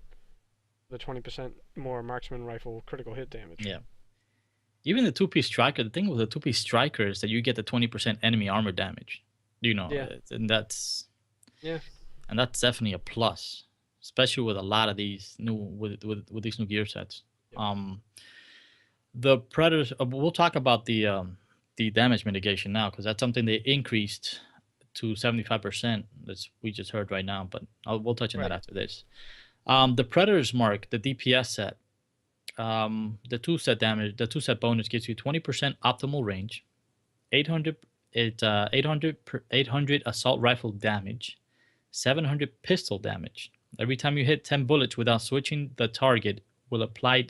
the 20% more marksman rifle critical hit damage. Yeah. Even the 2-piece striker. The thing with the 2-piece striker is that you get the 20% enemy armor damage. Yeah, And yeah, that's definitely a plus, especially with a lot of these new with these new gear sets. yep. Um, the predators. We'll talk about the damage mitigation now because that's something they increased to 75%. That's we just heard right now, but we'll touch on that Right. after this. The predators mark the DPS set. The 2-set bonus gives you 20% optimal range, 800 800 assault rifle damage, 700 pistol damage. Every time you hit 10 bullets without switching the target will apply.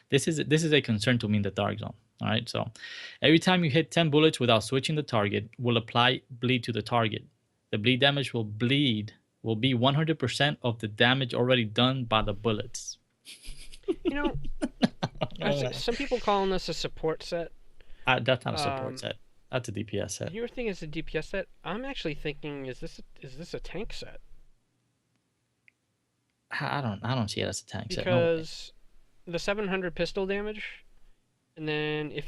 This is a concern to me in the dark zone. All right, so every time you hit 10 bullets without switching the target will apply bleed to the target. The bleed damage will be 100% of the damage already done by the bullets. You know, some people calling this a support set. That's not a support Um, set. That's a DPS set. your thing is a DPS set. I'm actually thinking, is this a tank set? I don't see it as a tank set. No way. Because the 700 pistol damage, and then I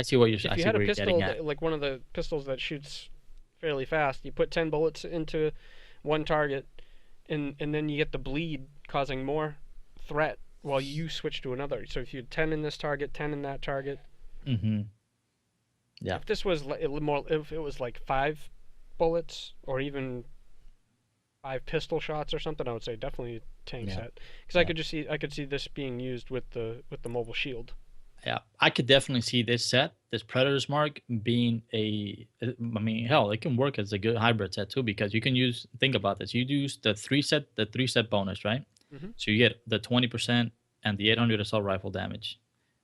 see what you're. I if you see had a where you're pistol getting at. like one of the pistols that shoots fairly fast, you put 10 bullets into one target, and then you get the bleed causing more threat while you switch to another. So if you had 10 in this target, 10 in that target. Mm-hmm. Yeah. If this was if it was like 5 bullets or even 5 pistol shots or something, I would say definitely tank Yeah. set. Because Yeah. I could see this being used with the mobile shield. Yeah. I could definitely see this Predator's Mark, being I mean, hell, it can work as a good hybrid set too because you can think about this. You use the 3-set bonus, right? Hmm. So you get the 20% and the 800 assault rifle damage,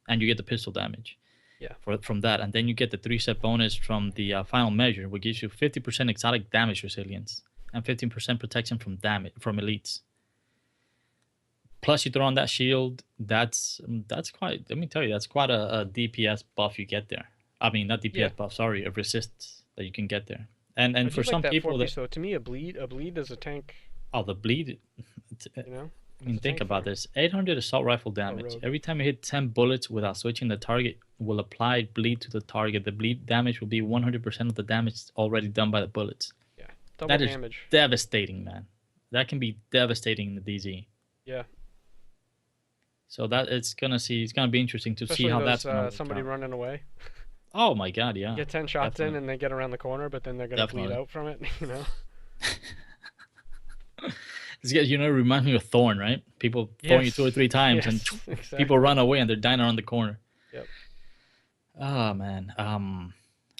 and you get the pistol damage. Yeah. From that, and then you get the 3-set bonus from the final measure, which gives you 50% exotic damage resilience and 15% protection from elites. Plus, you throw on that shield. That's quite. Let me tell you, that's quite a DPS buff you get there. I mean, not Yeah. DPS buff. Sorry, a resist that you can get there. And I do for like some that people, 4-piece though. To me, a bleed is a tank. the bleed. You know, I it's mean, a think tank about thing. this: 800 assault rifle Oh, damage. rogue. Every time you hit 10 bullets without switching the target, will apply bleed to the target. The bleed damage will be 100% of the damage already done by the bullets. Yeah, double That is damage. devastating, man. That can be devastating in the DZ. Yeah, So that it's gonna be interesting to see Especially how those that's gonna work somebody out. running away. Oh my god, You yeah, get 10 shots in definitely, and they get around the corner, but then they're gonna bleed definitely. out from it. You know. It reminds me of Thorn, right? People thorn you two or Yes. three times, and Yes. people Exactly. run away, and they're dying around the corner. Yep. Oh man.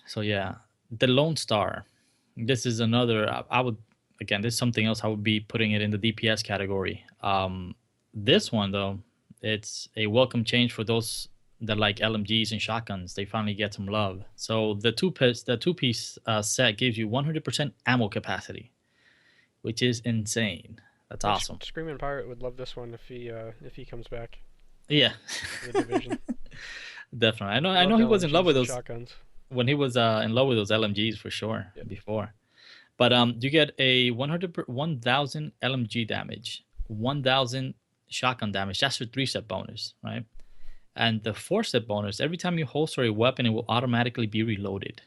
So yeah, the Lone Star. This is another. I would again. This is something else. I would be putting it in the DPS category. This one though, it's a welcome change for those that like LMGs and shotguns. They finally get some love. So the two piece set gives you 100% ammo capacity, which is insane. That's Yeah, awesome. Screaming Pirate would love this one if he comes back Yeah, to the division. definitely. I know. He I know loved he was in love LMGs with and those shotguns. when he was in love with those LMGs for sure Yep. before. But you get a 1,000 LMG damage, 1,000 shotgun damage. That's your three-step bonus, right? And the four-step bonus, every time you holster a weapon, it will automatically be reloaded.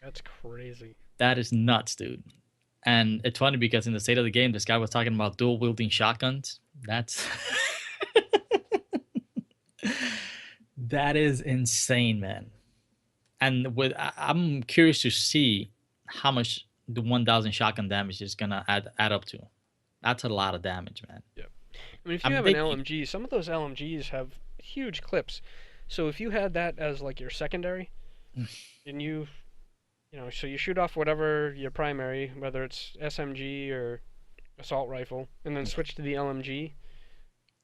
That's crazy. That is nuts, dude. And it's funny because in the state of the game, this guy was talking about dual wielding shotguns. That's that is insane, man. And I'm curious to see how much the 1,000 shotgun damage is gonna add up to. That's a lot of damage, man. Yep. I mean, if I you mean, have an they LMG, some of those LMGs have huge clips. So if you had that as like your secondary, and so you shoot off whatever your primary, whether it's SMG or assault rifle, and then switch to the LMG.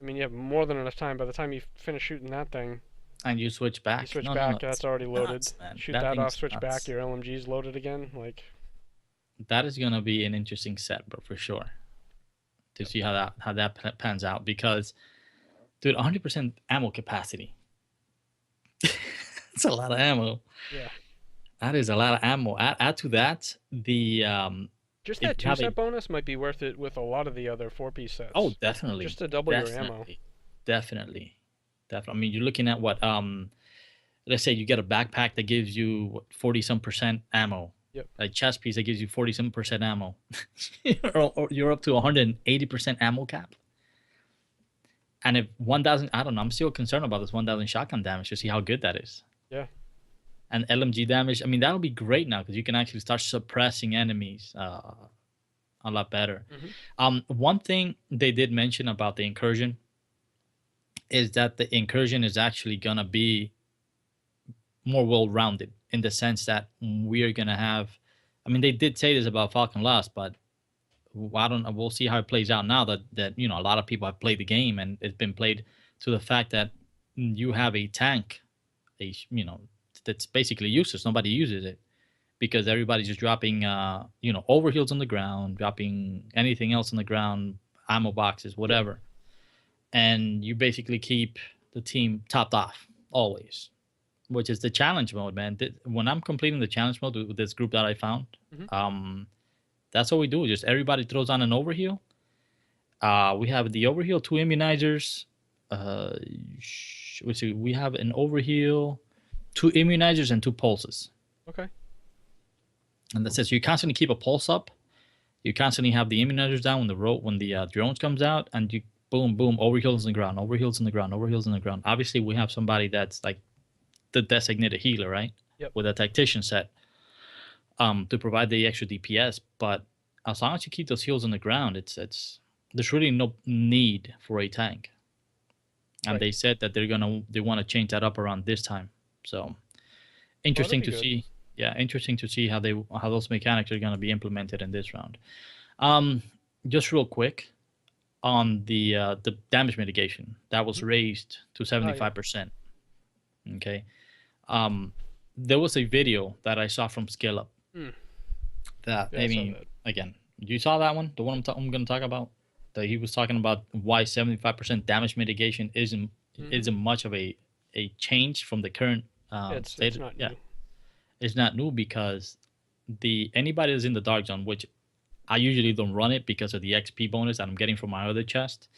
I mean, you have more than enough time. By the time you finish shooting that thing, and you switch you back. switch No, no, no. back, It's that's already loaded. nuts, man. Shoot That that off, thing's switch back, nuts. your LMG's loaded again. Like, That is gonna be an interesting set, bro, for sure. To yep. see how that pans out because, dude, 100% ammo capacity. It's a lot of ammo. Yeah. That is a lot of ammo. Add to that the Just if that you two have a set bonus might be worth it with a lot of the other 4-piece oh sets. definitely Just to double your ammo. definitely definitely definitely. I mean, you're looking at what let's say you get a backpack that gives you 40 some percent ammo, Yep. a chest piece that gives you 40 some percent ammo. You're up to 180% ammo cap. And if 1,000, I don't know, I'm still concerned about this 1,000 shotgun damage to see how good that is. Yeah. And LMG damage, I mean, that'll be great now because you can actually start suppressing enemies a lot better. Hmm. One thing they did mention about the incursion is that the incursion is actually gonna be more well-rounded in the sense that we are gonna have. I mean, they did say this about Falcon Lost, but I don't know. We'll see how it plays out now that a lot of people have played the game and it's been played to the fact that you have a tank, that's basically useless. Nobody uses it because everybody's just dropping overheals on the ground, dropping anything else on the ground, ammo boxes, Yep. whatever, and you basically keep the team topped off always, which is the challenge mode, man. When I'm completing the challenge mode with this group that I found, Hmm. um, that's what we do. Just everybody throws on an overheal. We have the overheal, two immunizers. Uh, let's see, we have an overheal, two immunizers, and two pulses. Okay. And that says you constantly keep a pulse up. You constantly have the immunizers down when the drones comes out, and you boom boom overheals on the ground, overheals on the ground, overheals on the ground. Obviously, we have somebody that's like the designated healer, right? Yep. With a tactician set, to provide the extra DPS. But as long as you keep those heals on the ground, it's there's really no need for a tank. And Right. they said that they want to change that up around this time. So Well, that'll interesting be to good. see. Yeah, interesting to see how those mechanics are gonna be implemented in this round. Just real quick on the damage mitigation that was Hmm. raised to Oh yeah. 75%. Okay. Um, there was a video that I saw from Skill Up Hmm. that Yeah, I I saw mean, that. again, you saw that one, the one I'm going to talk about. That he was talking about why 75% damage mitigation Hmm. isn't much of a change from the current Yeah, it's state. not Yeah, new. it's not new because the anybody that's in the dark zone, which I usually don't run it because of the XP bonus that I'm getting from my other chest,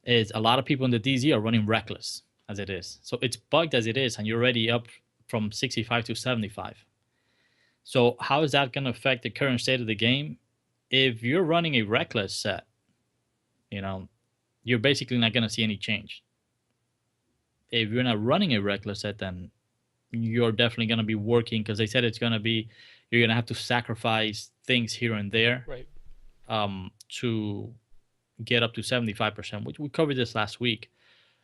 is a lot of people in the DZ are running reckless as it is. So it's bugged as it is, and you're already up from 65 to 75. So how is that going to affect the current state of the game? If you're running a reckless set, you know, you're basically not going to see any change. If you're not running a regular set, then you're definitely going to be working, because they said it's going to be, you're going to have to sacrifice things here and there Right. to get up to 75%, which we covered this last week.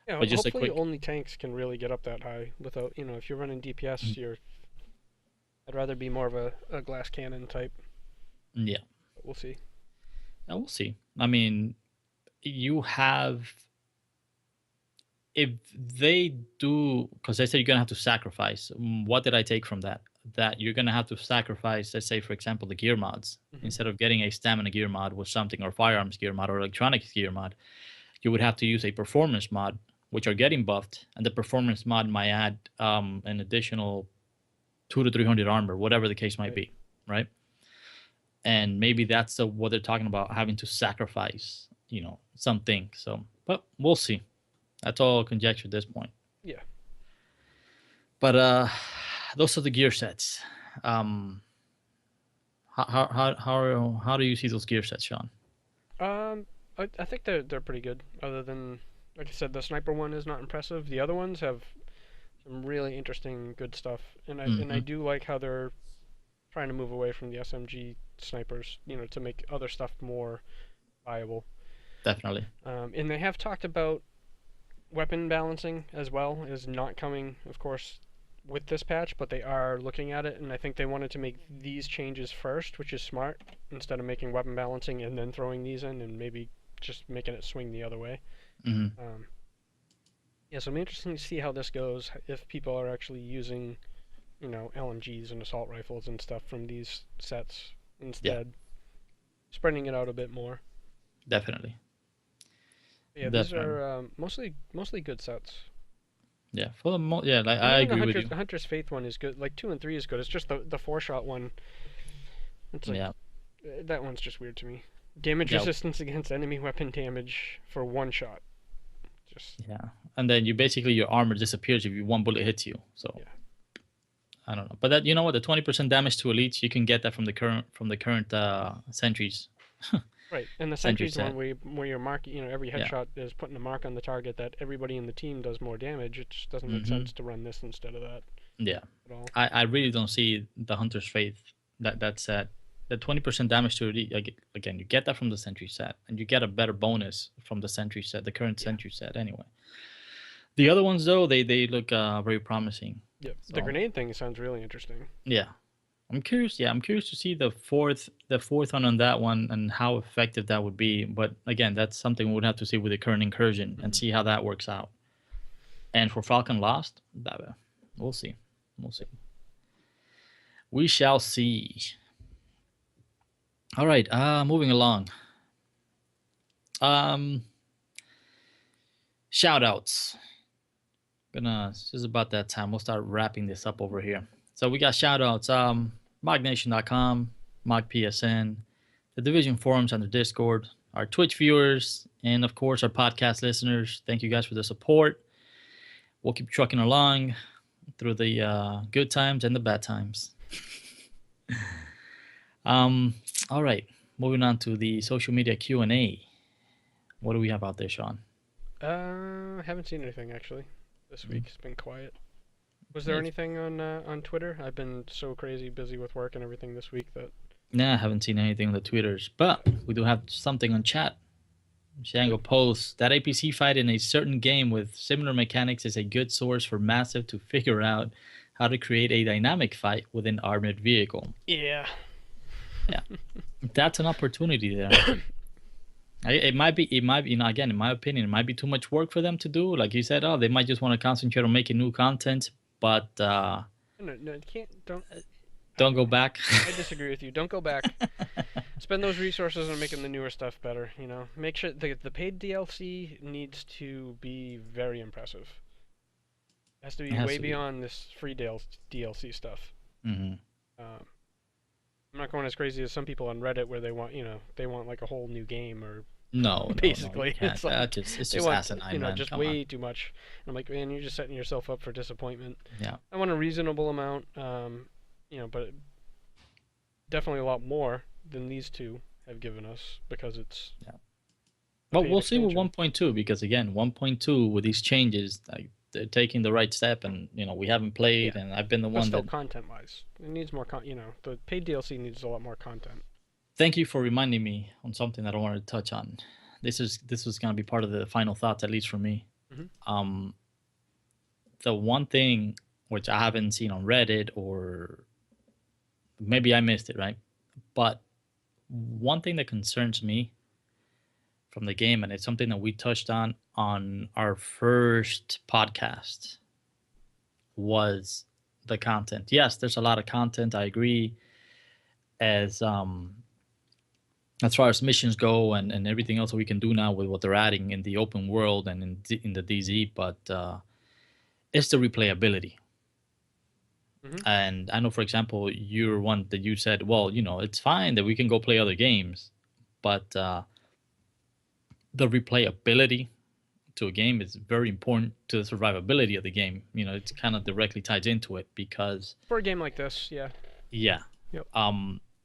Yeah. But just a Hopefully, quick, only tanks can really get up that high without, if you're running DPS, you're. I'd rather be more of a glass cannon type. yeah, But we'll see. we'll see. I mean, you have, if they do, because they said you're going to have to sacrifice. What did I take from that? That you're going to have to sacrifice, let's say, for example, the gear mods. Hmm. Instead of getting a stamina gear mod with something, or firearms gear mod, or electronics gear mod, you would have to use a performance mod, which are getting buffed, and the performance mod might add an additional 200 to 300 armor, whatever the case might Right. be, right? And maybe that's what they're talking about, having to sacrifice, something. So, but we'll see. That's all conjecture at this point. Yeah. But those are the gear sets. Um, how do you see those gear sets, Sean? Um, I think they're pretty good. Other than, like I said, the sniper one is not impressive. The other ones have some really interesting, good stuff, and I Hmm. do like how they're trying to move away from the SMG snipers, to make other stuff more viable. Definitely. And they have talked about weapon balancing as well is not coming, of course, with this patch, but they are looking at it, and I think they wanted to make these changes first, which is smart, instead of making weapon balancing and then throwing these in and maybe just making it swing the other way. Hmm. Um, yeah, so it'll be interesting to see how this goes, if people are actually using, LMGs and assault rifles and stuff from these sets Yeah, instead, spreading it out a bit more. definitely. But yeah, these Definitely. are mostly good sets. Yeah, for the yeah, like, And I even the agree with Hunter's you. the Hunter's Faith one is good. Like 2 and 3 is good. It's just the 4-shot one. It's like Yeah, that one's just weird to me. Damage yeah, resistance against enemy weapon damage for one shot. Just yeah. And then your armor disappears if one bullet hits you. So yeah. I don't know, but that, you know what, the 20% damage to elites, you can get that from the current sentries Right. And the sentry sentries one set. where you're marking, every Yeah. headshot is putting a mark on the target that everybody in the team does more damage. It just doesn't make Hmm. sense to run this instead of that Yeah. at all. I really don't see the Hunter's Faith, that set. The 20% damage to elite, again, you get that from the sentry set, and you get a better bonus from the sentry set, the current Yeah. sentry set anyway. The other ones, though, they look very promising. Yep. The So grenade thing sounds really interesting. yeah, I'm curious. Yeah, I'm curious to see the fourth one on that one, and how effective that would be. But again, that's something we would have to see with the current incursion and Hmm. see how that works out. And for Falcon Lost, we'll see. We'll see. We shall see. All right. Moving along. Um, Shout outs. It's just about that time. We'll start wrapping this up over here. So we got shout outs. MogNation.com, MogPSN, the Division forums and the Discord, our Twitch viewers, and of course our podcast listeners. Thank you guys for the support. We'll keep trucking along through the good times and the bad times. Um, all right, moving on to the social media Q&A. What do we have out there, Sean? Haven't seen anything actually. This Mm, week it's been quiet. Was there It's, anything on Twitter? I've been so crazy busy with work and everything this week that. nah, I haven't seen anything on the Twitters, but we do have something on chat. Good. Shango posts that APC fight in a certain game with similar mechanics is a good source for Massive to figure out how to create a dynamic fight with an armored vehicle. Yeah. Yeah, that's an opportunity there. It might be, again, in my opinion, it might be too much work for them to do. Like you said, oh, they might just want to concentrate on making new content, but No, no, you can't. Don't. don't go back. I disagree with you. Don't go back. Spend those resources on making the newer stuff better. Make sure the paid DLC needs to be very impressive. It has to It be has way to be. beyond this free DLC stuff. Hmm. Um, I'm not going as crazy as some people on Reddit where they want like a whole new game or No, no, no, you basically can't. it's like It's they just want asinine, man. just Come on. way too much. And I'm like, man, you're just setting yourself up for disappointment. Yeah. I want a reasonable amount, but definitely a lot more than these two have given us because it's Yeah. a Well, paid we'll see with expansion. 1.2, because again, 1.2 with these changes, like, taking the right step, and we haven't played, Yeah, and I've been the but one still, that. content-wise, it needs more the paid DLC needs a lot more content. Thank you for reminding me on something that I wanted to touch on. This was going to be part of the final thoughts, at least for me. Hmm. Um, the one thing which I haven't seen on Reddit, or maybe I missed it, right? But one thing that concerns me from the game, and it's something that we touched on our first podcast, was the content. Yes, there's a lot of content. I agree. As far as missions go, and everything else that we can do now with what they're adding in the open world and in the DZ, but it's the replayability. Hmm. And I know, for example, you're one that you said, well, it's fine that we can go play other games, but the replayability to a game is very important to the survivability of the game. It's kind of directly ties into it because, For a game like this, yeah. yeah. Yep.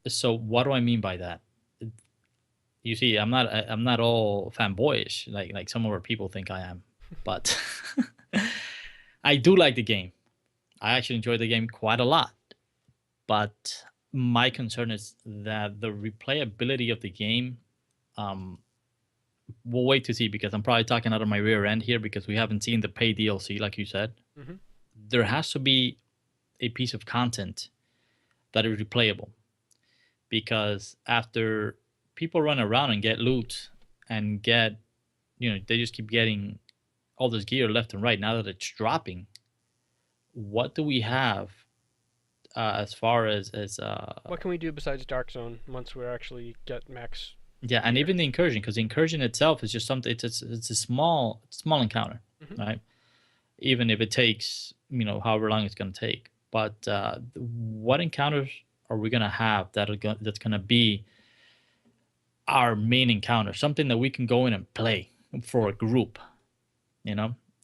So what do I mean by that? You see, I'm not all fanboyish like some of our people think I am, but I do like the game. I actually enjoy the game quite a lot, but my concern is that the replayability of the game, um, we'll wait to see, because I'm probably talking out of my rear end here because we haven't seen the pay DLC, like you said. Hmm. There has to be a piece of content that is replayable, because after people run around and get loot and they just keep getting all this gear left and right. Now that it's dropping, what do we have as far as What can we do besides Dark Zone once we actually get max yeah, and gear? even the incursion, because the incursion itself is just something. It's a small encounter, Hmm. right? Even if it takes however long it's going to take. But what encounters are we going to have that's going to be our main encounter? Something that we can go in and play for a group.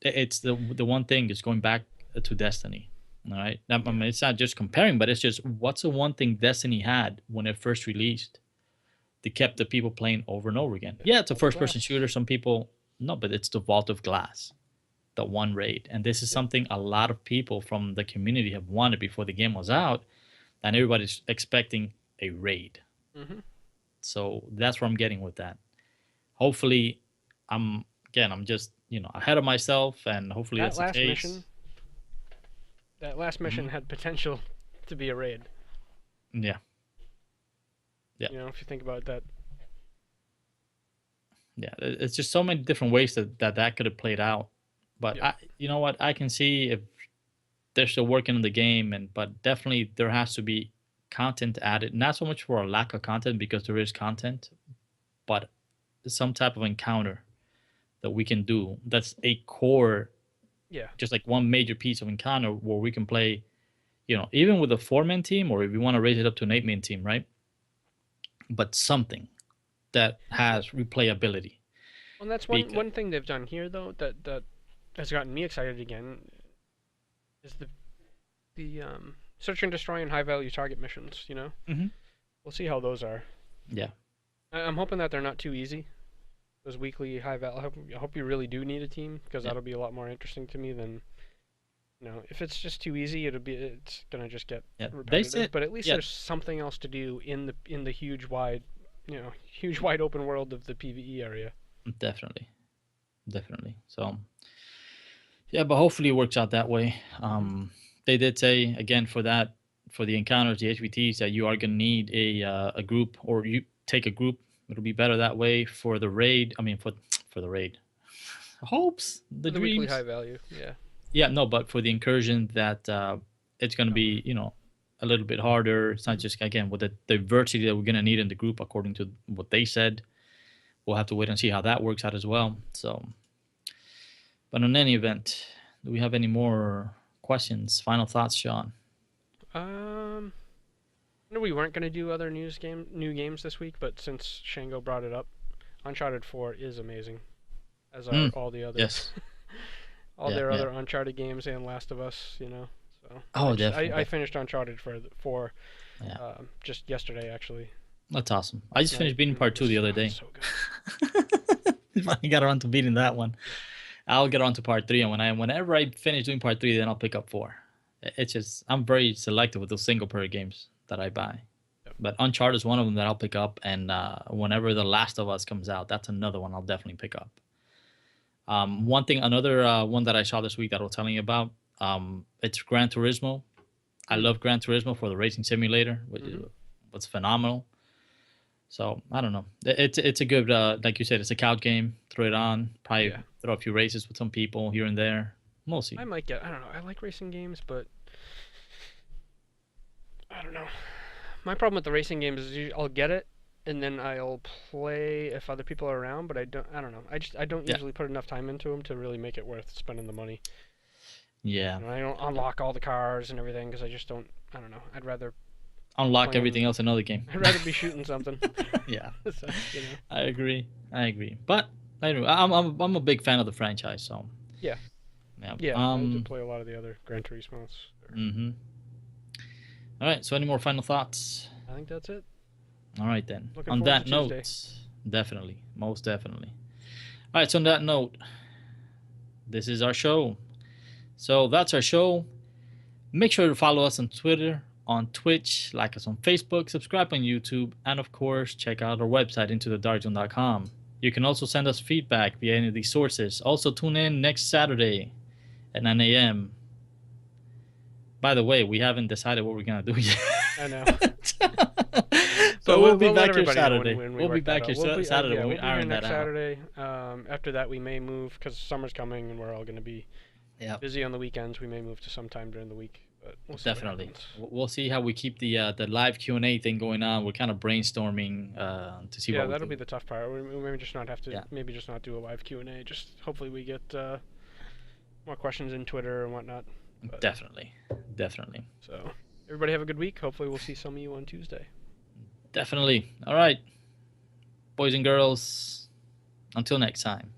It's the one thing is going back to Destiny. All right, I Yeah. mean, it's not just comparing, but it's just, what's the one thing Destiny had when it first released that kept the people playing over and over again? Yeah, it's a Vault of first person Glass. shooter. Some people, no, but it's the Vault of Glass, the one raid. And this is Yep. something a lot of people from the community have wanted before the game was out, and everybody's expecting a raid. Hmm. So that's where I'm getting with that. Hopefully, I'm just ahead of myself, and hopefully That that's the last mission, case. that last mission Hmm. had potential to be a raid. Yeah, yeah, If you think about that. yeah. It's just so many different ways that could have played out. But Yep. you know what? I can see if they're still working on the game, but definitely there has to be content added. Not so much for a lack of content, because there is content, but some type of encounter that we can do that's a core, Yeah. just like one major piece of encounter where we can play, even with a 4-man team, or if we want to raise it up to an 8-man team, right? But something that Yeah. has replayability. Well, and that's one Because one thing they've done here though that has gotten me excited again is the search and destroy and high value target missions. Mhm. We'll see how those are. Yeah, I'm hoping that they're not too easy. Those weekly high value. I hope you really do need a team because yeah, that'll be a lot more interesting to me than if it's just too easy. It's gonna just get yeah. They repetitive. said, But at least yeah, there's something else to do in the huge wide huge wide open world of the PVE area. definitely, definitely. So yeah, but hopefully it works out that way. Hmm. They did say again, for the encounters, the HVTs, that you are gonna need a group, or you take a group. It'll be better that way for the raid. I mean, for the raid, hopes, the For the weekly high dreams. value, yeah. Yeah, no, but for the incursion, that it's gonna Oh. be a little bit harder. It's not Hmm. just, again, with the diversity that we're gonna need in the group, according to what they said. We'll have to wait and see how that works out as well. So, but in any event, do we have any more questions? Final thoughts, Sean? Um, I know we weren't gonna do other new games this week, but since Shango brought it up, Uncharted 4 is amazing, as are Mm, all the other, yes. all Yeah, their yeah. other Uncharted games and Last of Us. So Oh, definitely. I finished Uncharted for 4 Yeah, just yesterday actually. that's awesome. I Last just night finished beating and it part two was the other day. so good. Finally got around to beating that one. I'll get on to part three, and whenever I finish doing part three, then I'll pick up four. It's just I'm very selective with those single player games that I buy. Yep. But Uncharted is one of them that I'll pick up, and whenever The Last of Us comes out, that's another one I'll definitely pick up. One thing, another one that I saw this week that I was telling you about, it's Gran Turismo. I Mm. love Gran Turismo for the racing simulator, which Mm-hmm. was phenomenal. So I don't know. It's a good like you said, it's a couch game. Throw it on, probably Yeah. throw a few races with some people here and there. We'll I see. might get. I don't know. I like racing games, but I don't know. My problem with the racing games is I'll get it and then I'll play if other people are around, but I don't. I don't know. I don't Yeah, usually put enough time into them to really make it worth spending the money. yeah. And I don't unlock all the cars and everything because I just don't. I don't know. I'd rather be Unlock playing. everything else another game. I'd rather be shooting something. Yeah, So, you know. I agree. I agree. But anyway, I'm a big fan of the franchise. So Yeah. yeah. Yeah. I did play a lot of the other Gran Turismos. Mhm. All right. So any more final thoughts? I think that's it. All right then. Looking On forward to that Tuesday. note, definitely, most definitely. All right. So on that note, this is our show. So that's our show. Make sure to follow us on Twitter, on Twitch, like us on Facebook, subscribe on YouTube, and of course, check out our website, intothedarkzone.com. You can also send us feedback via any of these sources. Also, tune in next Saturday at 9 a.m. By the way, we haven't decided what we're going to do yet. I know. But So we'll be we'll let back here everybody know Saturday. when we We'll be work that back out. here Saturday Yeah, when we we'll be here iron that next out. Saturday. After that, we may move because summer's coming and we're all going to be Yeah, busy on the weekends. We may move to sometime during the week, but we'll see what definitely. happens. We'll see how we keep the live Q&A thing going on. We're kind of brainstorming to see Yeah, what we that'll do. be the tough part. We may just not have to. Yeah, Maybe just not do a live Q&A. Just hopefully we get more questions in Twitter and whatnot. But definitely. Definitely. so everybody have a good week. Hopefully we'll see some of you on Tuesday. Definitely. All right, boys and girls, until next time.